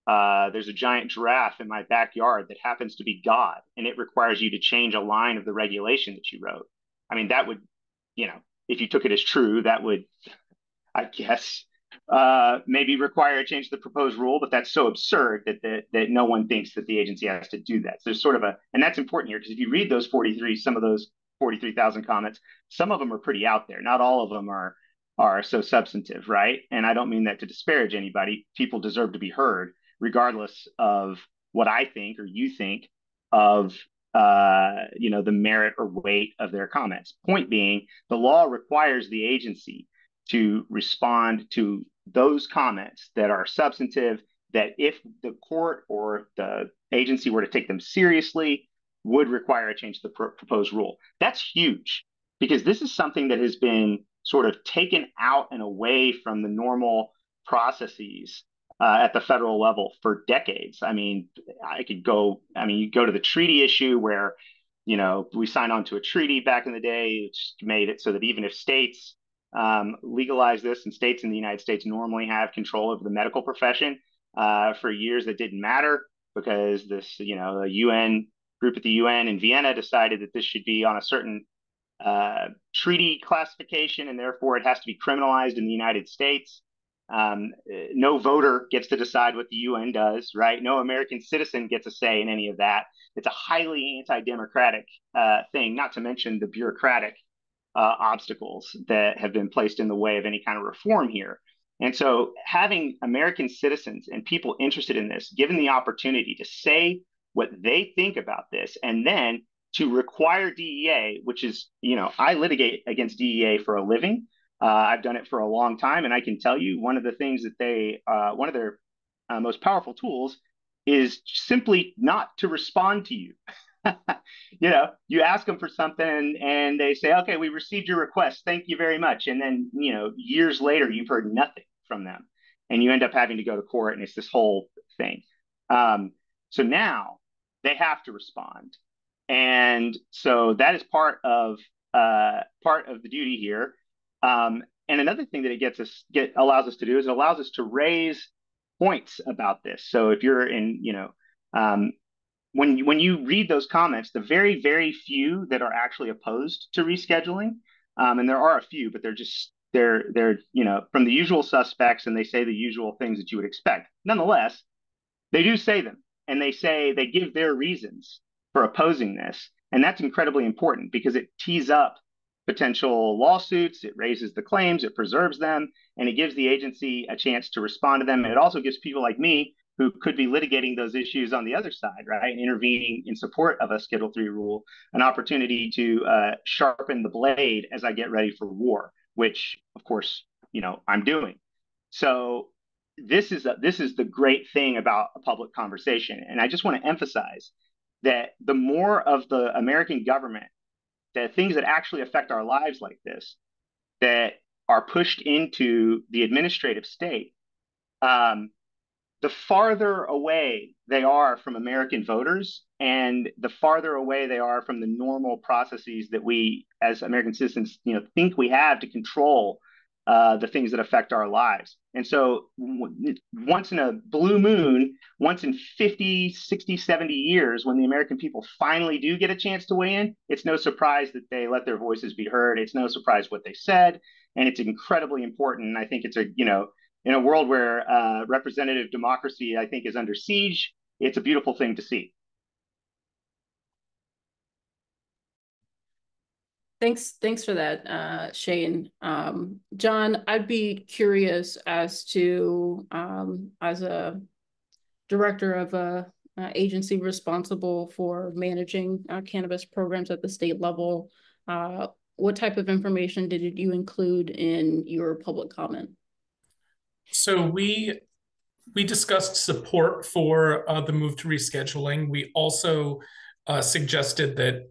there's a giant giraffe in my backyard that happens to be God, and it requires you to change a line of the regulation that you wrote. I mean, that would, if you took it as true, that would, I guess, maybe require a change to the proposed rule, but that's so absurd that no one thinks that the agency has to do that. So there's sort of and that's important here, because if you read those 43,000 comments, some of them are pretty out there. Not all of them are so substantive, right? And I don't mean that to disparage anybody. People deserve to be heard, regardless of what I think or you think of the merit or weight of their comments. Point being, the law requires the agency to respond to those comments that are substantive, that if the court or the agency were to take them seriously, would require a change to the proposed rule. That's huge, because this is something that has been sort of taken out and away from the normal processes at the federal level for decades. I mean, you go to the treaty issue where, we signed on to a treaty back in the day, which made it so that even if states legalize this, and states in the United States normally have control over the medical profession, for years that didn't matter, because this, a UN group at the UN in Vienna decided that this should be on a certain treaty classification, and therefore it has to be criminalized in the United States. No voter gets to decide what the UN does, right? No American citizen gets a say in any of that. It's a highly anti-democratic thing, not to mention the bureaucratic obstacles that have been placed in the way of any kind of reform here. And so having American citizens and people interested in this given the opportunity to say what they think about this, and then to require DEA, which is, I litigate against DEA for a living. I've done it for a long time, and I can tell you one of the things that one of their most powerful tools is simply not to respond to you. You ask them for something and they say, okay, we received your request, thank you very much. And then, years later, you've heard nothing from them, and you end up having to go to court, and it's this whole thing. So now they have to respond. And so that is part of the duty here. And another thing that it allows us to do is it allows us to raise points about this. So if you're in, when you read those comments, the very, very few that are actually opposed to rescheduling, and there are a few, but they're from the usual suspects, and they say the usual things that you would expect. Nonetheless, they do say them, and they give their reasons for opposing this. And that's incredibly important, because it tees up potential lawsuits, it raises the claims, it preserves them, and it gives the agency a chance to respond to them. And it also gives people like me, who could be litigating those issues on the other side, right, and intervening in support of a Schedule III rule, an opportunity to sharpen the blade as I get ready for war, which, of course, I'm doing. So this is the great thing about a public conversation. And I just want to emphasize that the more of the American government, the things that actually affect our lives like this, that are pushed into the administrative state, the farther away they are from American voters, and the farther away they are from the normal processes that we as American citizens, think we have to control the things that affect our lives. And so once in a blue moon, once in 50, 60, 70 years, when the American people finally do get a chance to weigh in, it's no surprise that they let their voices be heard. It's no surprise what they said. And it's incredibly important. And I think it's in a world where representative democracy, I think, is under siege, it's a beautiful thing to see. Thanks for that, Shane. John, I'd be curious as to, as a director of a agency responsible for managing cannabis programs at the state level, what type of information did you include in your public comment? So we We discussed support for the move to rescheduling. We also suggested that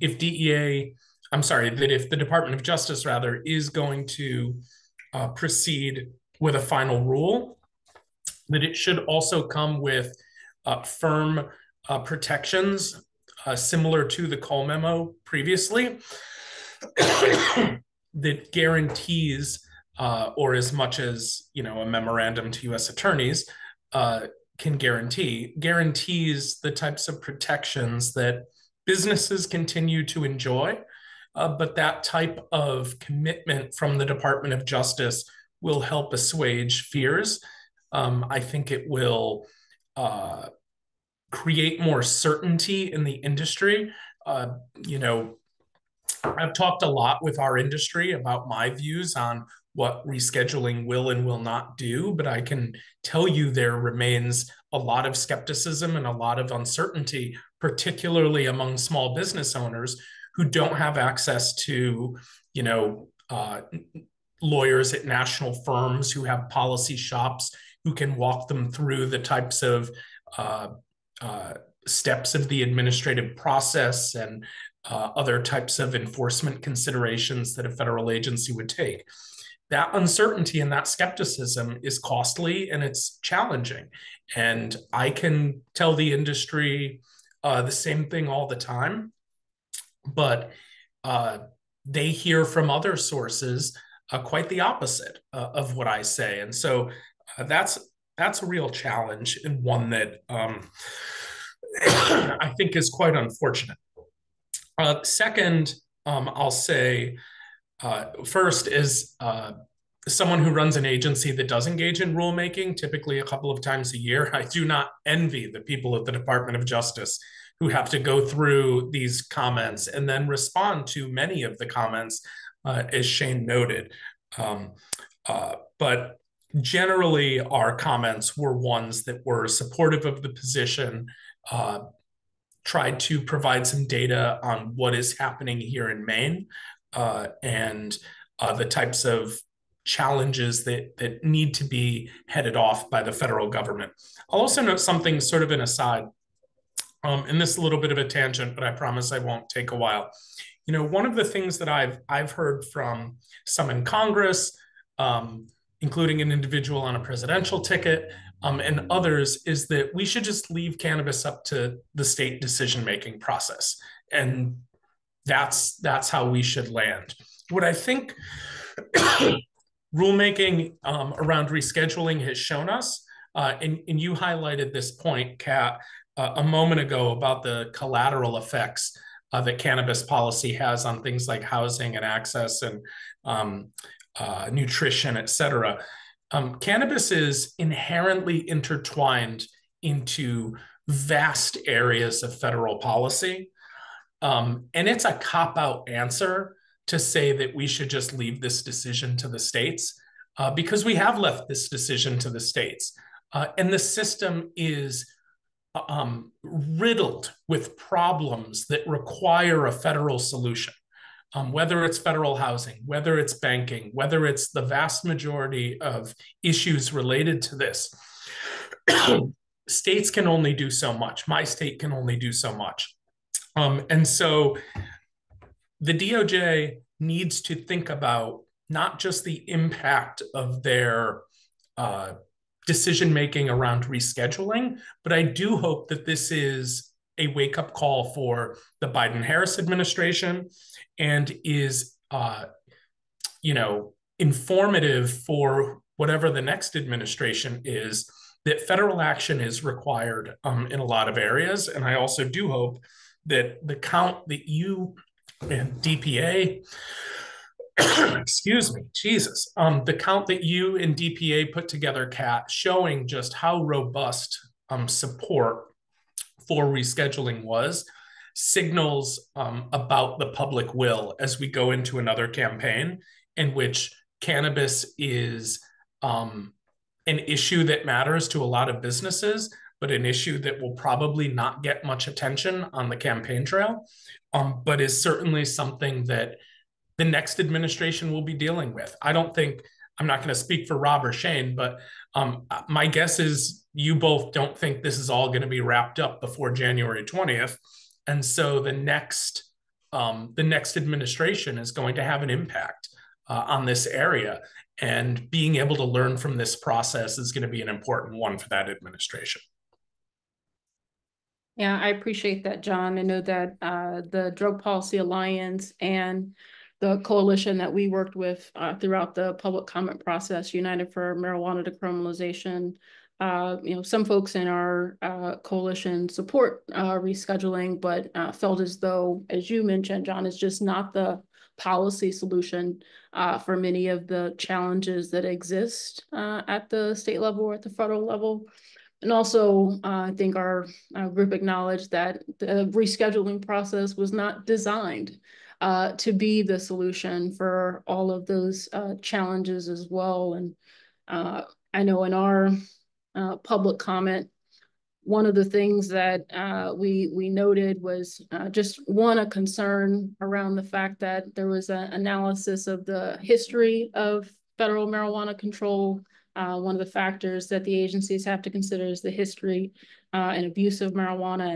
if that if the Department of Justice rather is going to proceed with a final rule, that it should also come with firm protections similar to the Cole memo previously that guarantees or as much as a memorandum to U.S. attorneys can guarantees the types of protections that businesses continue to enjoy, but that type of commitment from the Department of Justice will help assuage fears. I think it will create more certainty in the industry. I've talked a lot with our industry about my views on what rescheduling will and will not do, but I can tell you there remains a lot of skepticism and a lot of uncertainty, particularly among small business owners who don't have access to, lawyers at national firms who have policy shops who can walk them through the types of steps of the administrative process and other types of enforcement considerations that a federal agency would take. That uncertainty and that skepticism is costly and it's challenging. And I can tell the industry the same thing all the time, but they hear from other sources quite the opposite of what I say. And so that's a real challenge and one that I think is quite unfortunate. Second, I'll say first is someone who runs an agency that does engage in rulemaking, typically a couple of times a year. I do not envy the people at the Department of Justice who have to go through these comments and then respond to many of the comments, as Shane noted. But generally, our comments were ones that were supportive of the position, tried to provide some data on what is happening here in Maine and the types of challenges that need to be headed off by the federal government. I'll also note something sort of an aside, and this is a little bit of a tangent, but I promise I won't take a while. One of the things that I've heard from some in Congress, including an individual on a presidential ticket, and others, is that we should just leave cannabis up to the state decision-making process. And that's how we should land. What I think rulemaking around rescheduling has shown us, and you highlighted this point, Kat, a moment ago about the collateral effects that cannabis policy has on things like housing and access and nutrition, et cetera. Cannabis is inherently intertwined into vast areas of federal policy. And it's a cop-out answer to say that we should just leave this decision to the states, because we have left this decision to the states. And the system is riddled with problems that require a federal solution. Whether it's federal housing, whether it's banking, whether it's the vast majority of issues related to this, states can only do so much. My state can only do so much. And so the DOJ needs to think about not just the impact of their decision-making around rescheduling, but I do hope that this is a wake-up call for the Biden-Harris administration and is, informative for whatever the next administration is, that federal action is required in a lot of areas. And I also do hope that the count that you and DPA, excuse me, Jesus, the count that you and DPA put together, Kat, showing just how robust support for rescheduling was, signals about the public will as we go into another campaign in which cannabis is an issue that matters to a lot of businesses, but an issue that will probably not get much attention on the campaign trail, but is certainly something that the next administration will be dealing with. I don't think I'm not going to speak for Rob or Shane, but my guess is you both don't think this is all going to be wrapped up before January 20th. And so the next administration is going to have an impact on this area. And being able to learn from this process is going to be an important one for that administration. Yeah, I appreciate that, John. I know that the Drug Policy Alliance and the coalition that we worked with throughout the public comment process, United for Marijuana Decriminalization, some folks in our coalition support rescheduling, but felt as though, as you mentioned, John, is just not the policy solution for many of the challenges that exist at the state level or at the federal level. And also, I think our group acknowledged that the rescheduling process was not designed to be the solution for all of those challenges as well. And I know in our public comment, one of the things that we noted was just a concern around the fact that there was an analysis of the history of federal marijuana control. One of the factors that the agencies have to consider is the history and abuse of marijuana.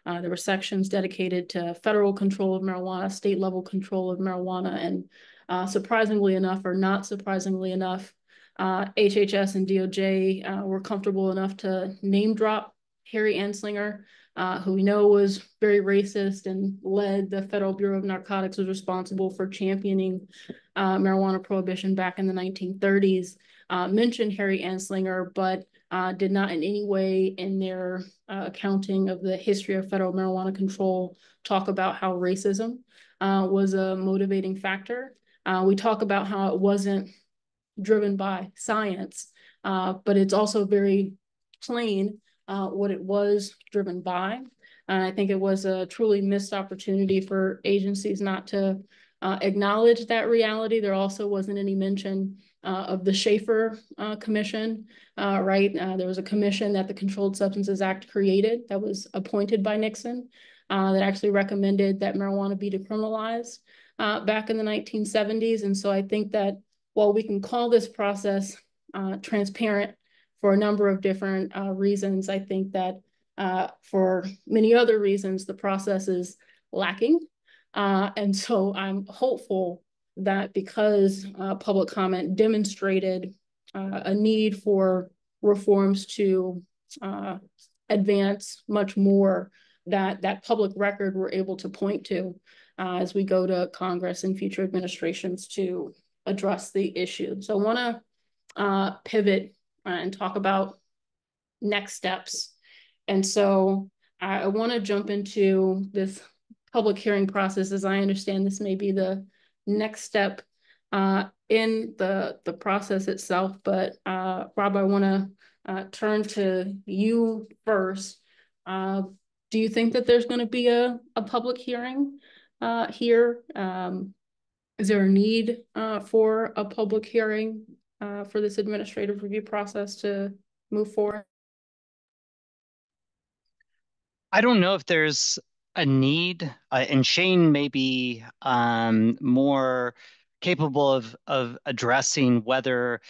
And there were sections dedicated to federal control of marijuana, state level control of marijuana. And surprisingly enough, or not surprisingly enough, HHS and DOJ were comfortable enough to name drop Harry Anslinger, who we know was very racist and led the Federal Bureau of Narcotics, was responsible for championing marijuana prohibition back in the 1930s, mentioned Harry Anslinger, but did not in any way in their accounting of the history of federal marijuana control talk about how racism was a motivating factor. We talk about how it wasn't driven by science, but it's also very plain what it was driven by. And I think it was a truly missed opportunity for agencies not to acknowledge that reality. There also wasn't any mention of the Schaefer Commission, right? There was a commission that the Controlled Substances Act created that was appointed by Nixon that actually recommended that marijuana be decriminalized back in the 1970s. And so I think that while we can call this process transparent for a number of different reasons, I think that for many other reasons, the process is lacking. And so I'm hopeful that because public comment demonstrated a need for reforms to advance much more, that public record we're able to point to as we go to Congress and future administrations to address the issue. So I want to pivot and talk about next steps. And so I want to jump into this public hearing process. As I understand, this may be the next step in the process itself. But Rob, I want to turn to you first. Do you think that there's going to be a public hearing here? Is there a need for a public hearing for this administrative review process to move forward? I don't know if there's a need, and Shane may be more capable of addressing whether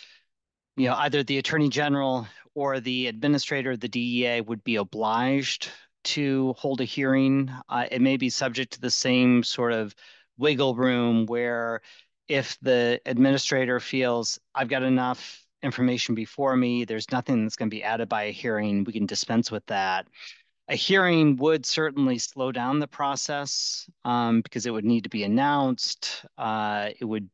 either the Attorney General or the administrator of the DEA would be obliged to hold a hearing. It may be subject to the same sort of wiggle room where if the administrator feels I've got enough information before me, there's nothing that's going to be added by a hearing, we can dispense with that. A hearing would certainly slow down the process because it would need to be announced. It would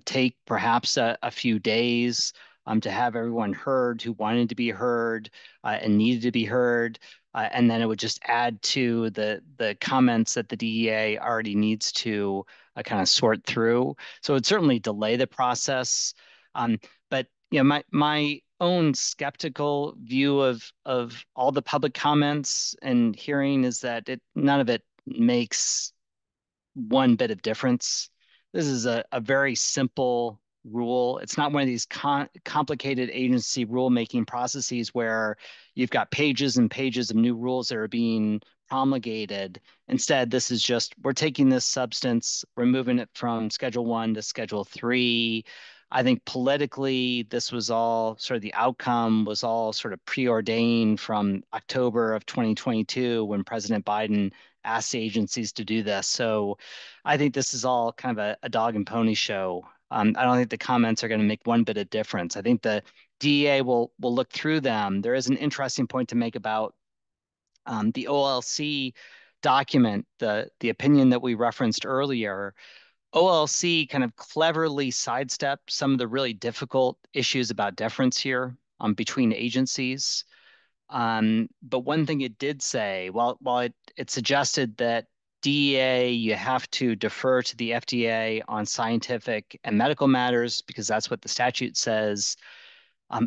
take perhaps a few days to have everyone heard who wanted to be heard and needed to be heard. And then it would just add to the comments that the DEA already needs to kind of sort through. So it would certainly delay the process. But my own skeptical view of all the public comments and hearing is that none of it makes one bit of difference. This is a very simple rule. It's not one of these complicated agency rulemaking processes where you've got pages and pages of new rules that are being promulgated. Instead, this is just, we're taking this substance, we're moving it from Schedule 1 to Schedule 3. I think politically, this was all sort of the outcome was all sort of preordained from October of 2022 when President Biden asked the agencies to do this. So I think this is all kind of a dog and pony show. I don't think the comments are going to make one bit of difference. I think the DEA will look through them. There is an interesting point to make about the OLC document, the opinion that we referenced earlier. OLC kind of cleverly sidestepped some of the really difficult issues about deference here between agencies. But one thing it did say, while it suggested that DEA, you have to defer to the FDA on scientific and medical matters because that's what the statute says.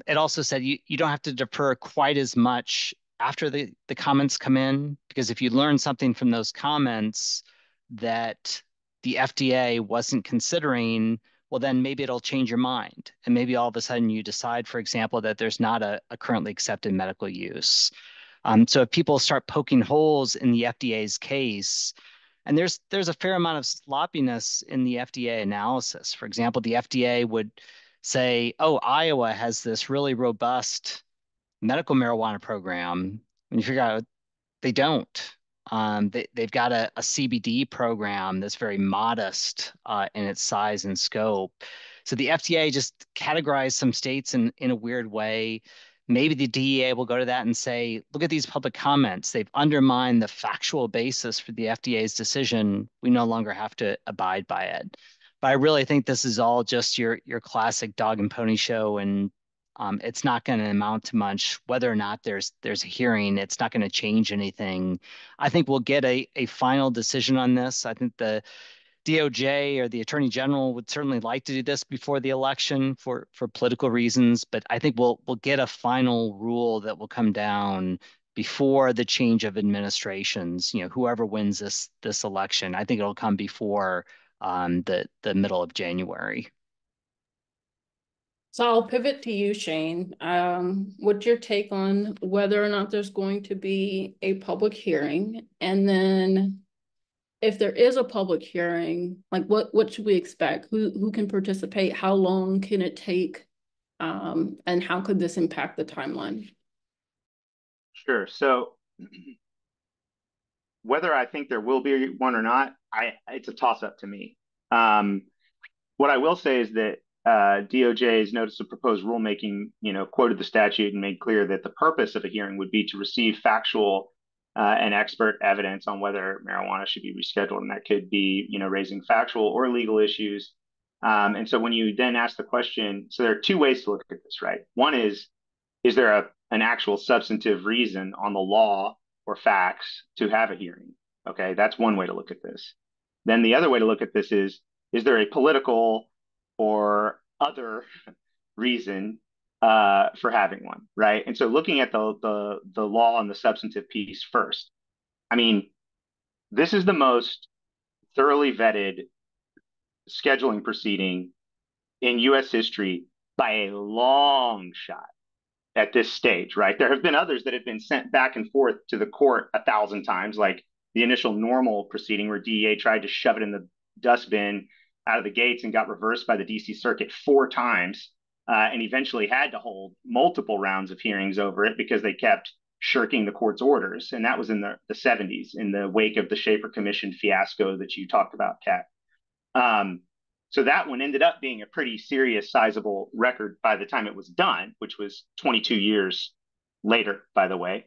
It also said you don't have to defer quite as much after the comments come in, because if you learn something from those comments that the FDA wasn't considering, well, then maybe it'll change your mind. And maybe all of a sudden you decide, for example, that there's not a currently accepted medical use. So if people start poking holes in the FDA's case, and there's a fair amount of sloppiness in the FDA analysis. For example, the FDA would say, oh, Iowa has this really robust medical marijuana program. When you figure out they don't. They've got a CBD program that's very modest in its size and scope. So the FDA just categorized some states in a weird way. Maybe the DEA will go to that and say, look at these public comments. They've undermined the factual basis for the FDA's decision. We no longer have to abide by it. But I really think this is all just your classic dog and pony show, and it's not going to amount to much. Whether or not there's a hearing, it's not going to change anything. I think we'll get a final decision on this. I think the DOJ or the Attorney General would certainly like to do this before the election for political reasons, but I think we'll get a final rule that will come down before the change of administrations. You know, whoever wins this election, I think it'll come before the middle of January. So I'll pivot to you, Shane. What's your take on whether or not there's going to be a public hearing? And then if there is a public hearing, like what should we expect? Who can participate? How long can it take? And how could this impact the timeline? Sure. So whether I think there will be one or not, it's a toss-up to me. What I will say is that DOJ's notice of proposed rulemaking, quoted the statute and made clear that the purpose of a hearing would be to receive factual and expert evidence on whether marijuana should be rescheduled, and that could be, raising factual or legal issues. And so when you then ask the question, so there are two ways to look at this, right? One is there an actual substantive reason on the law or facts to have a hearing? Okay, that's one way to look at this. Then the other way to look at this is there a political or other reason for having one, right? And so looking at the law and the substantive piece first, I mean, this is the most thoroughly vetted scheduling proceeding in U.S. history by a long shot at this stage, right? There have been others that have been sent back and forth to the court 1,000 times, like the initial normal proceeding where DEA tried to shove it in the dustbin out of the gates and got reversed by the DC Circuit 4 times, and eventually had to hold multiple rounds of hearings over it because they kept shirking the court's orders. And that was in the 70s, in the wake of the Schaefer Commission fiasco that you talked about, Kat. So that one ended up being a pretty serious, sizable record by the time it was done, which was 22 years later, by the way.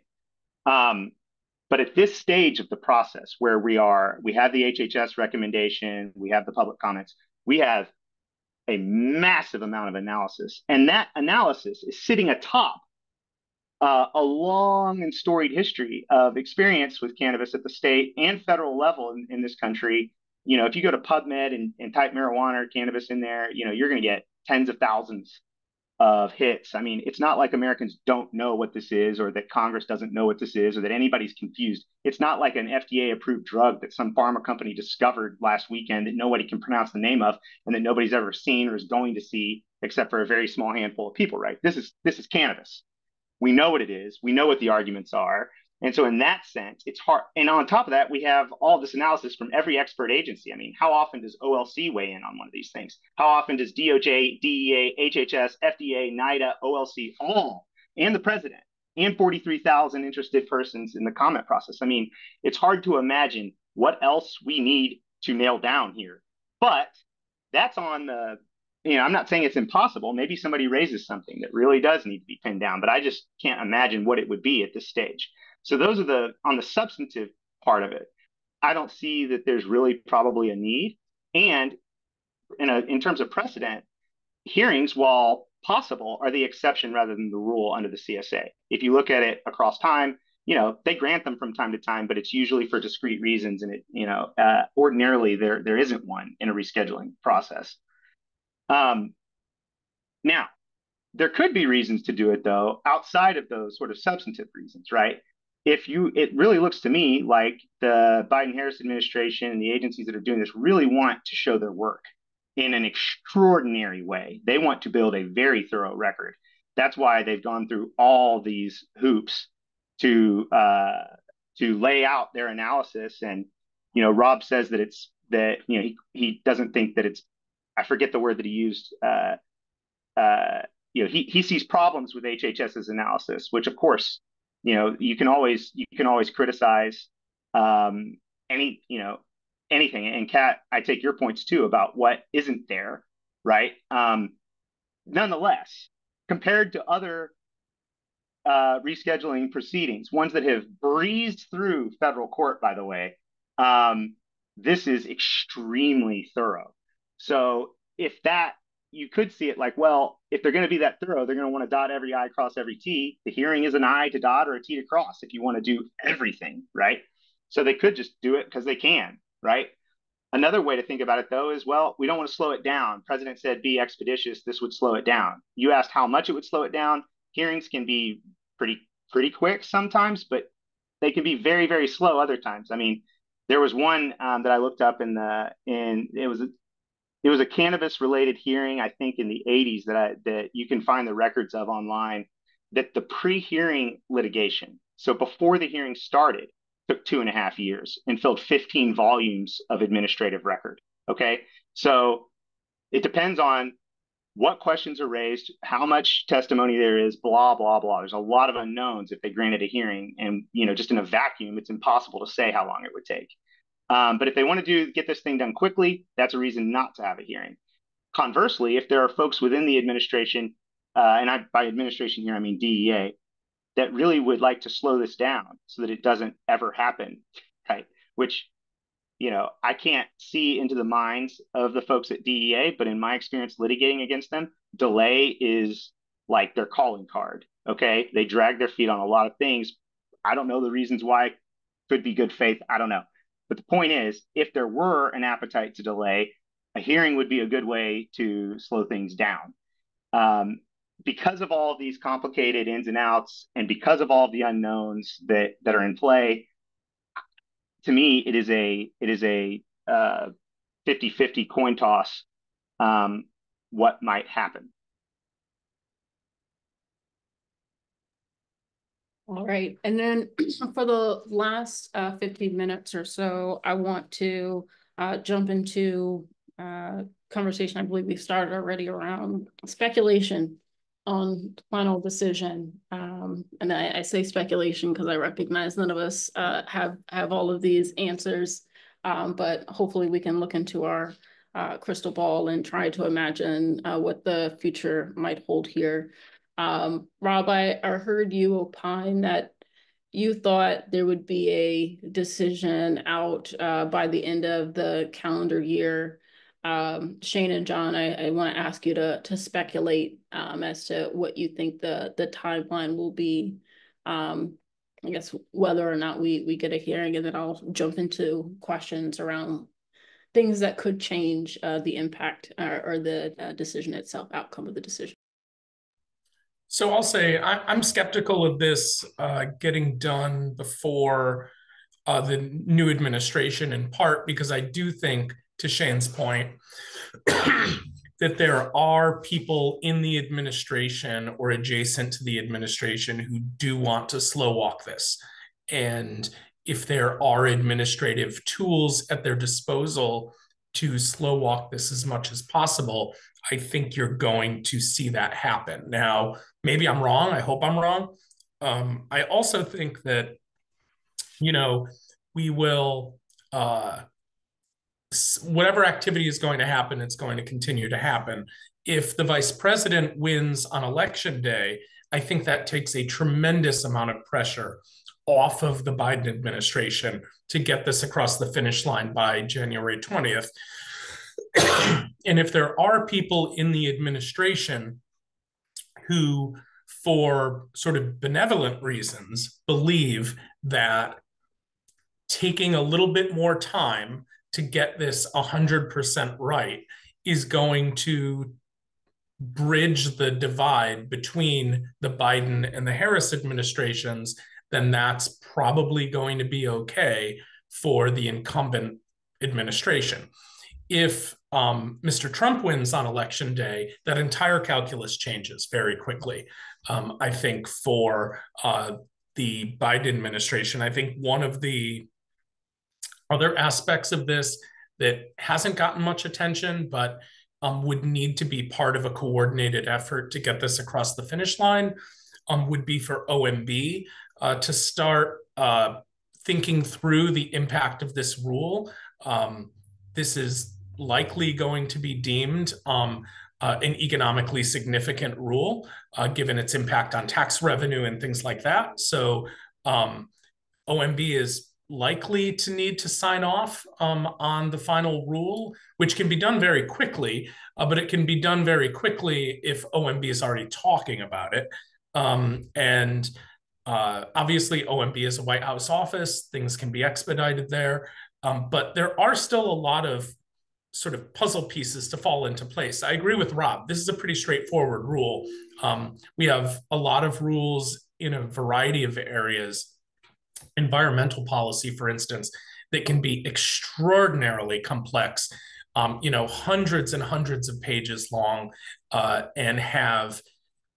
But at this stage of the process where we have the HHS recommendation, we have the public comments, we have a massive amount of analysis. And that analysis is sitting atop a long and storied history of experience with cannabis at the state and federal level in this country. If you go to PubMed and type marijuana or cannabis in there, you're going to get tens of thousands of hits. I mean, it's not like Americans don't know what this is, or that Congress doesn't know what this is, or that anybody's confused. It's not like an FDA approved drug that some pharma company discovered last weekend that nobody can pronounce the name of and that nobody's ever seen or is going to see except for a very small handful of people, right? This is cannabis. We know what it is. We know what the arguments are. And so in that sense, it's hard. And on top of that, we have all this analysis from every expert agency. I mean, how often does OLC weigh in on one of these things? How often does DOJ, DEA, HHS, FDA, NIDA, OLC, all, and the president, and 43,000 interested persons in the comment process? I mean, it's hard to imagine what else we need to nail down here. But that's on the, I'm not saying it's impossible. Maybe somebody raises something that really does need to be pinned down, but I just can't imagine what it would be at this stage. So those are on the substantive part of it. I don't see that there's really probably a need. And in terms of precedent, hearings, while possible, are the exception rather than the rule under the CSA. If you look at it across time, they grant them from time to time, but it's usually for discrete reasons. And ordinarily there isn't one in a rescheduling process. Now, there could be reasons to do it, though, outside of those sort of substantive reasons, right? It really looks to me like the Biden-Harris administration and the agencies that are doing this really want to show their work in an extraordinary way. They want to build a very thorough record. That's why they've gone through all these hoops to lay out their analysis. And Rob says that he doesn't think that it's, I forget the word that he used. He sees problems with HHS's analysis, which of course, you can always criticize anything. And Kat, I take your points too about what isn't there, right? Nonetheless, compared to other rescheduling proceedings, ones that have breezed through federal court, by the way, this is extremely thorough. So you could see it like, well, if they're going to be that thorough, they're going to want to dot every I, cross every T. The hearing is an I to dot or a T to cross if you want to do everything, right? So they could just do it because they can, right? Another way to think about it, though, is, well, we don't want to slow it down. President said be expeditious. This would slow it down. You asked how much it would slow it down. Hearings can be pretty quick sometimes, but they can be very, very slow other times. I mean, there was one that I looked up it was a cannabis related hearing, I think in the 80s that you can find the records of online, that the pre-hearing litigation, so before the hearing started, took 2.5 years and filled 15 volumes of administrative record. Okay. So it depends on what questions are raised, how much testimony there is, blah, blah, blah. There's a lot of unknowns if they granted a hearing, and, just in a vacuum, it's impossible to say how long it would take. But if they want to get this thing done quickly, that's a reason not to have a hearing. Conversely, if there are folks within the administration, by administration here, I mean DEA, that really would like to slow this down so that it doesn't ever happen, right? Which, I can't see into the minds of the folks at DEA, but in my experience litigating against them, delay is like their calling card, okay? They drag their feet on a lot of things. I don't know the reasons why. Could be good faith. I don't know. But the point is, if there were an appetite to delay, a hearing would be a good way to slow things down. Because of all of these complicated ins and outs, and because of all of the unknowns that are in play, to me, it is a 50-50 coin toss what might happen. All right. And then for the last 15 minutes or so, I want to jump into conversation I believe we started already around speculation on the final decision. And I say speculation because I recognize none of us have all of these answers, but hopefully we can look into our crystal ball and try to imagine what the future might hold here. Rob, I heard you opine that you thought there would be a decision out by the end of the calendar year. Shane and John, I want to ask you to speculate as to what you think the timeline will be. I guess whether or not we get a hearing, and then I'll jump into questions around things that could change the impact or the decision itself, outcome of the decision. So I'll say I'm skeptical of this getting done before the new administration, in part because I do think, to Shane's point, that there are people in the administration or adjacent to the administration who do want to slow walk this. And if there are administrative tools at their disposal to slow walk this as much as possible, I think you're going to see that happen. Now, maybe I'm wrong. I hope I'm wrong. I also think that, we will, whatever activity is going to happen, it's going to continue to happen. If the vice president wins on election day, I think that takes a tremendous amount of pressure off of the Biden administration to get this across the finish line by January 20th. And if there are people in the administration who, for sort of benevolent reasons, believe that taking a little bit more time to get this 100% right is going to bridge the divide between the Biden and the Harris administrations, then that's probably going to be okay for the incumbent administration. If Mr. Trump wins on election day, that entire calculus changes very quickly. I think for the Biden administration, I think one of the other aspects of this that hasn't gotten much attention, but would need to be part of a coordinated effort to get this across the finish line, would be for OMB to start thinking through the impact of this rule. This is likely going to be deemed an economically significant rule, given its impact on tax revenue and things like that. So OMB is likely to need to sign off on the final rule, which can be done very quickly, but it can be done very quickly if OMB is already talking about it. And obviously, OMB is a White House office. Things can be expedited there. But there are still a lot of sort of puzzle pieces to fall into place. I agree with Rob. This is a pretty straightforward rule. We have a lot of rules in a variety of areas. Environmental policy, for instance, that can be extraordinarily complex, hundreds and hundreds of pages long, and have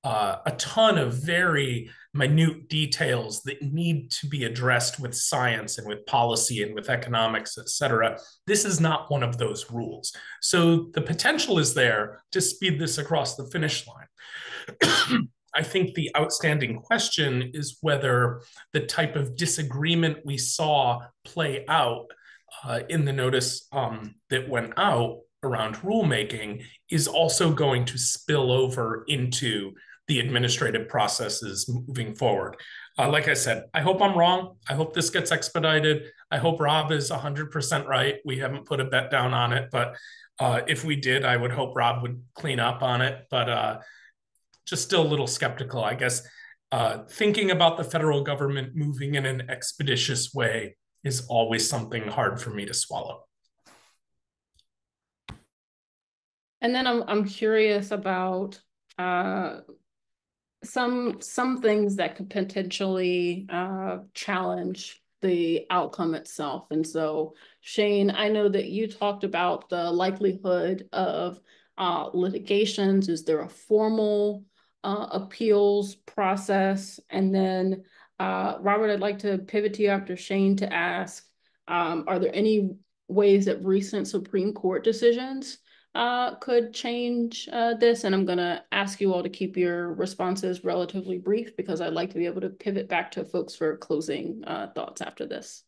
a ton of very minute details that need to be addressed with science and with policy and with economics, et cetera. This is not one of those rules. So the potential is there to speed this across the finish line. I think the outstanding question is whether the type of disagreement we saw play out in the notice that went out around rulemaking is also going to spill over into the administrative processes moving forward. Like I said, I hope I'm wrong. I hope this gets expedited. I hope Rob is 100% right. We haven't put a bet down on it, but if we did, I would hope Rob would clean up on it. But just still a little skeptical, I guess. Thinking about the federal government moving in an expeditious way is always something hard for me to swallow. And then I'm curious about some things that could potentially challenge the outcome itself. And so, Shane, I know that you talked about the likelihood of litigations. Is there a formal appeals process? And then, Robert, I'd like to pivot to you after Shane to ask, are there any ways that recent Supreme Court decisions could change this? And I'm going to ask you all to keep your responses relatively brief because I'd like to be able to pivot back to folks for closing thoughts after this.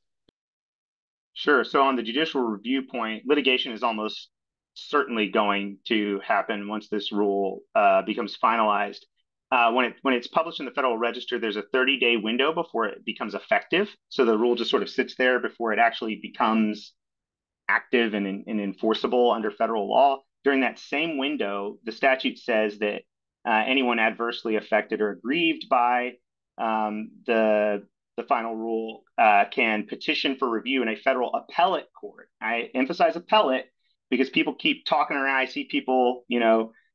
Sure. So on the judicial review point, litigation is almost certainly going to happen once this rule becomes finalized. When it's published in the Federal Register, there's a 30-day window before it becomes effective. So the rule just sort of sits there before it actually becomes active and enforceable under federal law. During that same window, the statute says that anyone adversely affected or aggrieved by the final rule can petition for review in a federal appellate court. I emphasize appellate because people keep talking around. I see people,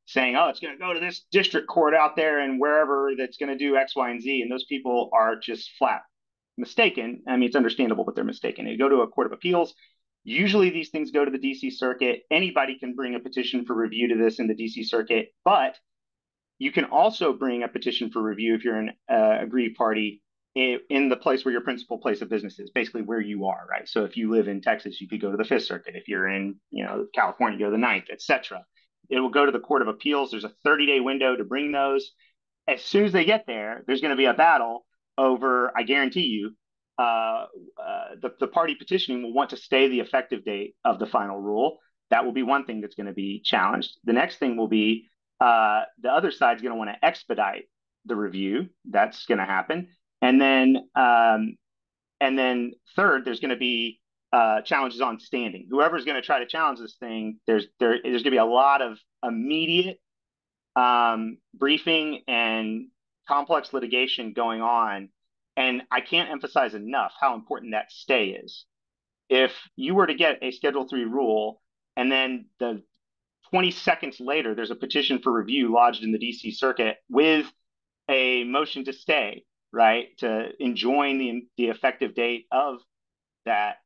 saying, oh, it's going to go to this district court out there and wherever that's going to do X, Y, and Z. And those people are just flat mistaken. I mean, it's understandable, but they're mistaken. You go to a court of appeals. Usually these things go to the DC Circuit. Anybody can bring a petition for review to this in the DC Circuit, but you can also bring a petition for review if you're an aggrieved party in the place where your principal place of business is, basically where you are, right? So if you live in Texas, you could go to the Fifth Circuit. If you're in, California, you go to the Ninth, etc. It will go to the Court of Appeals. There's a 30-day window to bring those. As soon as they get there, there's going to be a battle over, I guarantee you, the party petitioning will want to stay the effective date of the final rule. That will be one thing that's going to be challenged. The next thing will be the other side's going to want to expedite the review. That's going to happen. And then third, there's going to be challenges on standing. Whoever's going to try to challenge this thing, there's going to be a lot of immediate briefing and complex litigation going on. And I can't emphasize enough how important that stay is. If you were to get a Schedule III rule and then the 20 seconds later, there's a petition for review lodged in the DC Circuit with a motion to stay, right, to enjoin the effective date of that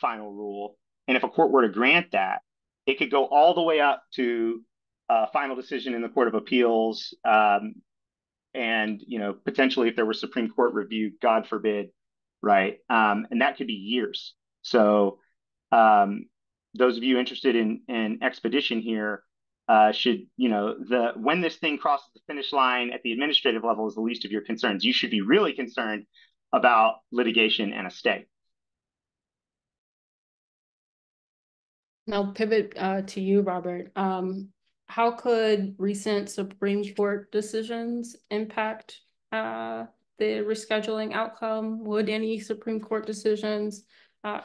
final rule. And if a court were to grant that, it could go all the way up to a final decision in the Court of Appeals, and potentially if there were Supreme Court review, God forbid, right? And that could be years. So those of you interested in expedition here should, when this thing crosses the finish line at the administrative level is the least of your concerns. You should be really concerned about litigation and a stay. Now pivot to you, Robert. How could recent Supreme Court decisions impact the rescheduling outcome? Would any Supreme Court decisions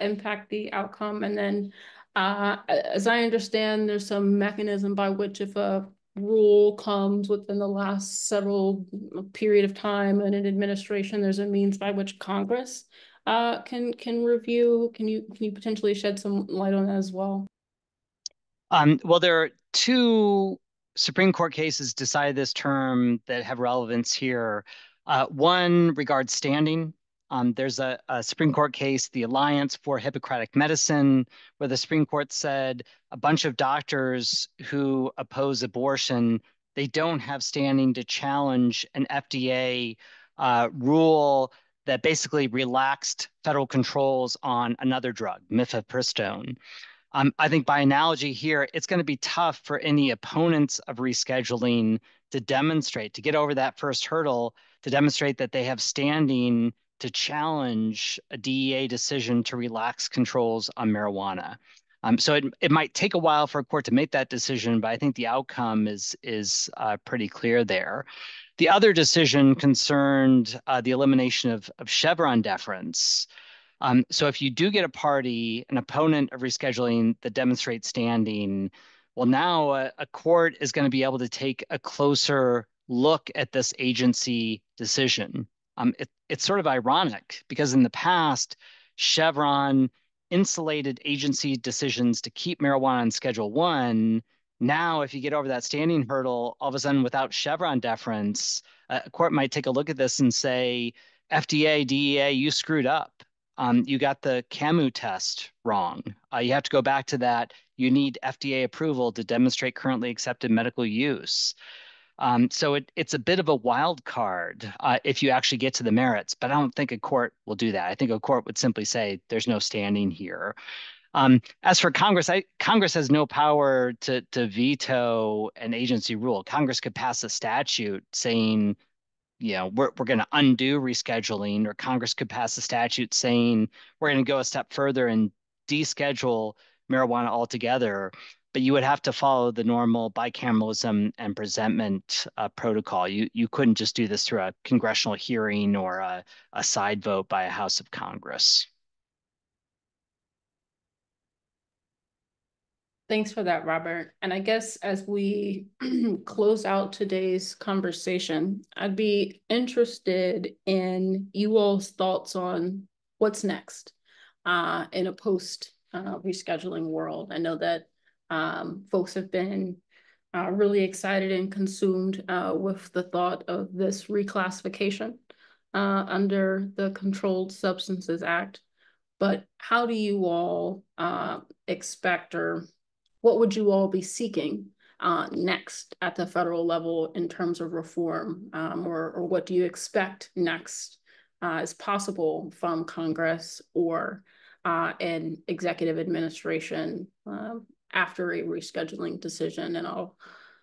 impact the outcome? And then, as I understand, there's some mechanism by which if a rule comes within the last several period of time in an administration, there's a means by which Congress can review. Can you potentially shed some light on that as well? Well, there are two Supreme Court cases decided this term that have relevance here. One regards standing. There's a Supreme Court case, the Alliance for Hippocratic Medicine, where the Supreme Court said a bunch of doctors who oppose abortion, they don't have standing to challenge an FDA rule that basically relaxed federal controls on another drug, mifepristone. I think by analogy here, it's going to be tough for any opponents of rescheduling to demonstrate, to get over that first hurdle, to demonstrate that they have standing to challenge a DEA decision to relax controls on marijuana. So it might take a while for a court to make that decision, but I think the outcome is pretty clear there. The other decision concerned the elimination of Chevron deference. So if you do get a party, an opponent of rescheduling that demonstrates standing, well, now a court is going to be able to take a closer look at this agency decision. It's sort of ironic because in the past, Chevron insulated agency decisions to keep marijuana on Schedule 1. Now, if you get over that standing hurdle, all of a sudden without Chevron deference, a court might take a look at this and say, FDA, DEA, you screwed up. You got the CAMU test wrong. You have to go back to that. You need FDA approval to demonstrate currently accepted medical use. So it's a bit of a wild card if you actually get to the merits, but I don't think a court will do that. I think a court would simply say there's no standing here. As for Congress, Congress has no power to veto an agency rule. Congress could pass a statute saying, we're going to undo rescheduling, or Congress could pass a statute saying we're going to go a step further and deschedule marijuana altogether. But you would have to follow the normal bicameralism and presentment protocol. You couldn't just do this through a congressional hearing or a side vote by a House of Congress. Thanks for that, Robert. And I guess as we close out today's conversation, I'd be interested in you all's thoughts on what's next in a post rescheduling world. I know that folks have been really excited and consumed with the thought of this reclassification under the Controlled Substances Act. But how do you all expect, or what would you all be seeking next at the federal level in terms of reform, or what do you expect next as possible from Congress or an executive administration after a rescheduling decision. And I'll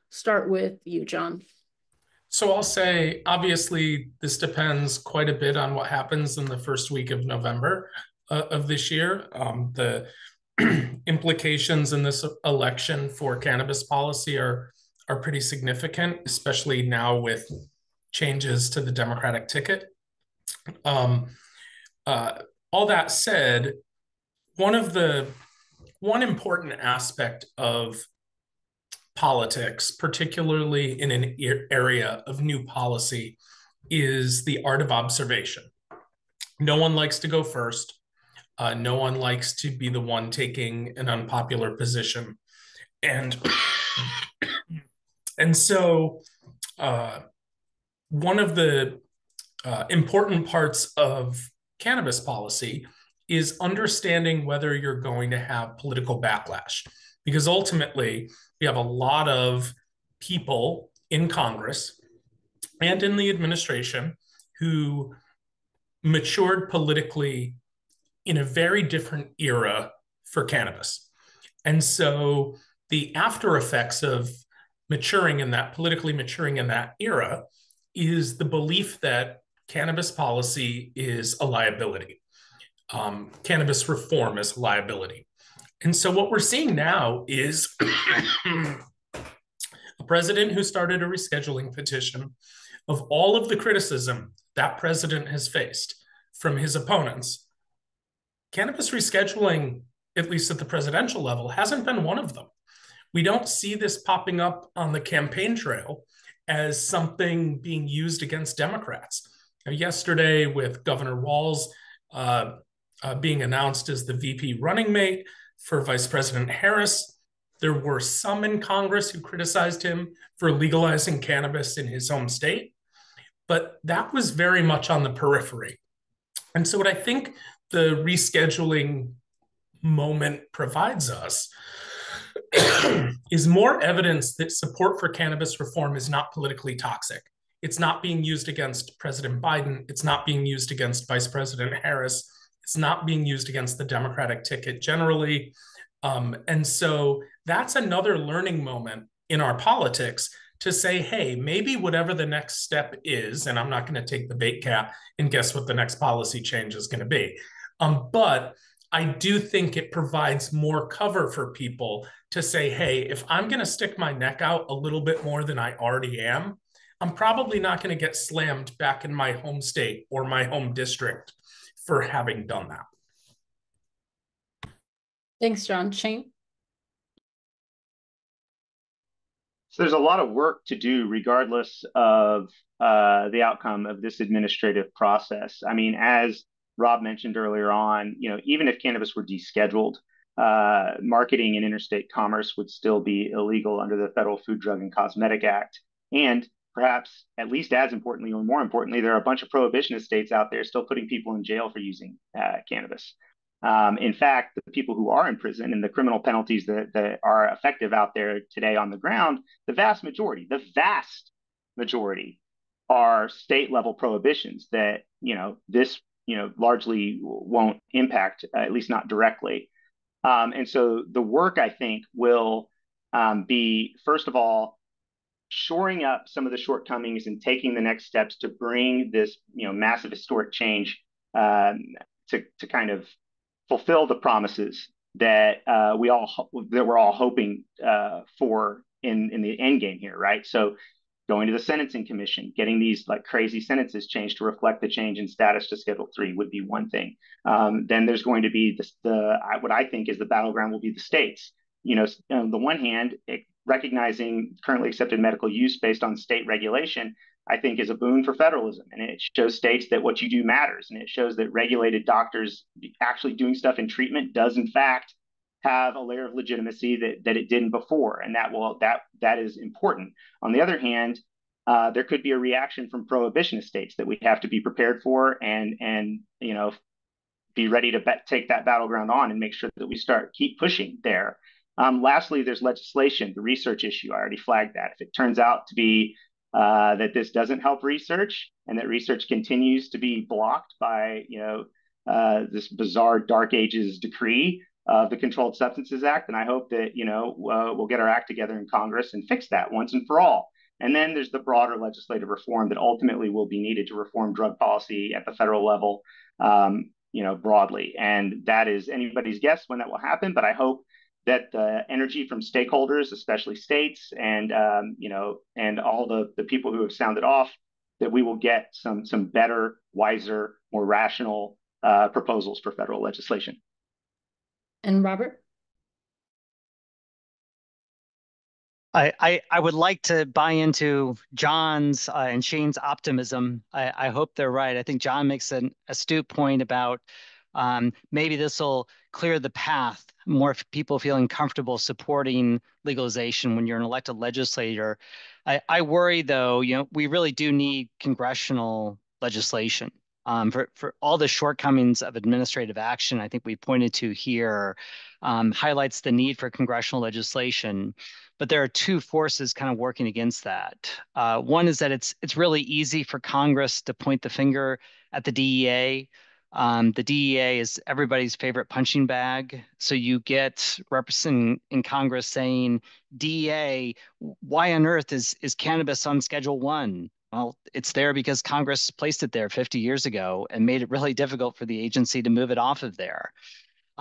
start with you, John. So I'll say, obviously, this depends quite a bit on what happens in the first week of November of this year. The implications in this election for cannabis policy are pretty significant, especially now with changes to the Democratic ticket. All that said, one important aspect of politics, particularly in an area of new policy, is the art of observation. No one likes to go first. No one likes to be the one taking an unpopular position. And so one of the important parts of cannabis policy is understanding whether you're going to have political backlash. Because ultimately, we have a lot of people in Congress and in the administration who matured politically in a very different era for cannabis. And so the after effects of politically maturing in that era is the belief that cannabis policy is a liability. Cannabis reform is a liability. And so what we're seeing now is a president who started a rescheduling petition. Of all of the criticism that president has faced from his opponents, cannabis rescheduling, at least at the presidential level, hasn't been one of them. We don't see this popping up on the campaign trail as something being used against Democrats. Yesterday, with Governor Walz being announced as the VP running mate for Vice President Harris, there were some in Congress who criticized him for legalizing cannabis in his home state, but that was very much on the periphery. And so what I think the rescheduling moment provides us is more evidence that support for cannabis reform is not politically toxic. It's not being used against President Biden. It's not being used against Vice President Harris. It's not being used against the Democratic ticket generally. And so that's another learning moment in our politics to say, hey, maybe whatever the next step is, and I'm not going to take the bait cat and guess what the next policy change is going to be. But I do think it provides more cover for people to say, hey, if I'm going to stick my neck out a little bit more than I already am, I'm probably not going to get slammed back in my home state or my home district for having done that. Thanks, John. Shane? So there's a lot of work to do regardless of the outcome of this administrative process. I mean, as Rob mentioned earlier on, even if cannabis were descheduled, marketing and interstate commerce would still be illegal under the Federal Food, Drug, and Cosmetic Act. And perhaps at least as importantly or more importantly, there are a bunch of prohibitionist states out there still putting people in jail for using cannabis. In fact, the people who are in prison and the criminal penalties that are effective out there today on the ground, the vast majority are state level prohibitions that, this, largely won't impact, at least not directly. And so the work, I think, will be, first of all, shoring up some of the shortcomings and taking the next steps to bring this, massive historic change to kind of fulfill the promises that we're all hoping for in the end game here, right? So going to the Sentencing Commission, getting these like crazy sentences changed to reflect the change in status to Schedule 3 would be one thing. Then there's going to be what I think is the battleground will be the states. On the one hand, recognizing currently accepted medical use based on state regulation, I think is a boon for federalism. And it shows states that what you do matters. And it shows that regulated doctors actually doing stuff in treatment does in fact have a layer of legitimacy that it didn't before. And that is important. On the other hand, there could be a reaction from prohibitionist states that we have to be prepared for and be ready to take that battleground on and make sure that we keep pushing there. Lastly, there's legislation, the research issue. I already flagged that. If it turns out to be that this doesn't help research, and that research continues to be blocked by this bizarre Dark Ages decree of the Controlled Substances Act. And I hope that we'll get our act together in Congress and fix that once and for all. And then there's the broader legislative reform that ultimately will be needed to reform drug policy at the federal level, broadly. And that is anybody's guess when that will happen. But I hope that the energy from stakeholders, especially states, and and all the people who have sounded off, that we will get some better, wiser, more rational proposals for federal legislation. And Robert? I would like to buy into John's and Shane's optimism. I hope they're right. I think John makes an astute point about maybe this will clear the path, more people feeling comfortable supporting legalization when you're an elected legislator. I worry, though, we really do need congressional legislation. For all the shortcomings of administrative action, I think we pointed to here, highlights the need for congressional legislation. But there are two forces kind of working against that. One is that it's really easy for Congress to point the finger at the DEA. The DEA is everybody's favorite punching bag. So you get representing in Congress saying, DEA, why on earth is cannabis on Schedule 1? Well, it's there because Congress placed it there 50 years ago and made it really difficult for the agency to move it off of there.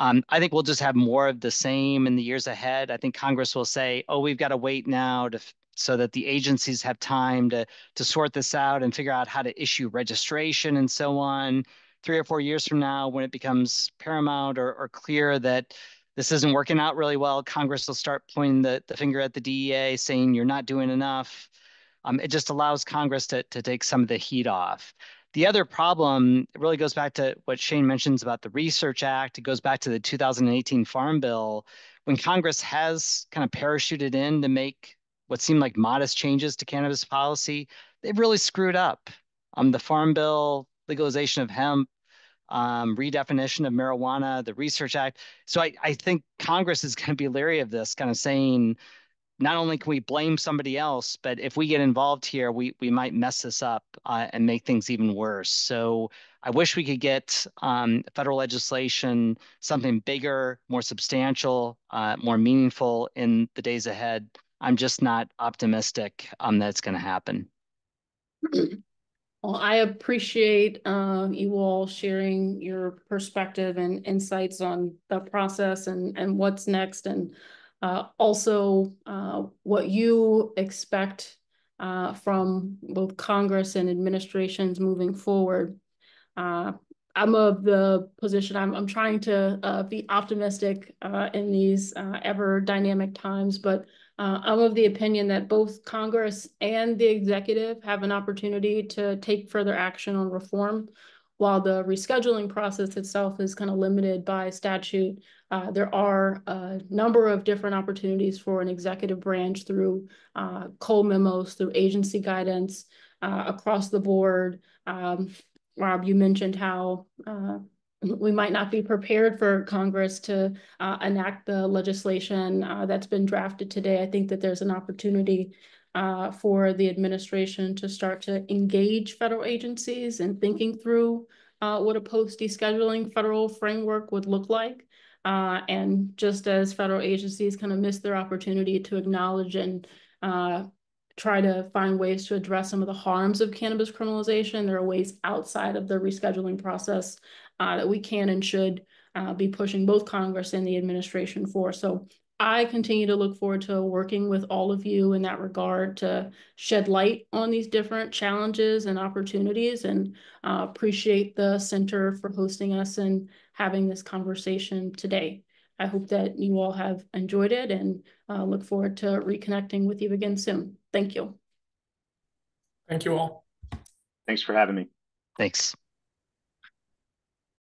I think we'll just have more of the same in the years ahead. I think Congress will say, oh, we've got to wait now so that the agencies have time to sort this out and figure out how to issue registration and so on. 3 or 4 years from now, when it becomes paramount or clear that this isn't working out really well, Congress will start pointing the finger at the DEA, saying you're not doing enough. It just allows Congress to take some of the heat off. The other problem really goes back to what Shane mentions about the Research Act. It goes back to the 2018 Farm Bill. When Congress has kind of parachuted in to make what seemed like modest changes to cannabis policy, they've really screwed up. The Farm Bill, legalization of hemp, redefinition of marijuana, the Research Act. So I think Congress is going to be leery of this, kind of saying, not only can we blame somebody else, but if we get involved here, we might mess this up and make things even worse. So I wish we could get federal legislation, something bigger, more substantial, more meaningful in the days ahead. I'm just not optimistic that it's going to happen. Well, I appreciate you all sharing your perspective and insights on the process and what's next, and also what you expect from both Congress and administrations moving forward. I'm of the position, I'm trying to be optimistic in these ever dynamic times, but I'm of the opinion that both Congress and the executive have an opportunity to take further action on reform. While the rescheduling process itself is kind of limited by statute, there are a number of different opportunities for an executive branch through Cole memos, through agency guidance, across the board. Rob, you mentioned how we might not be prepared for Congress to enact the legislation that's been drafted today. I think that there's an opportunity for the administration to start to engage federal agencies in thinking through what a post-descheduling federal framework would look like. And just as federal agencies kind of miss their opportunity to acknowledge and try to find ways to address some of the harms of cannabis criminalization, there are ways outside of the rescheduling process that we can and should be pushing both Congress and the administration for. So I continue to look forward to working with all of you in that regard to shed light on these different challenges and opportunities, and appreciate the center for hosting us and having this conversation today. I hope that you all have enjoyed it, and look forward to reconnecting with you again soon. Thank you. Thank you all. Thanks for having me. Thanks.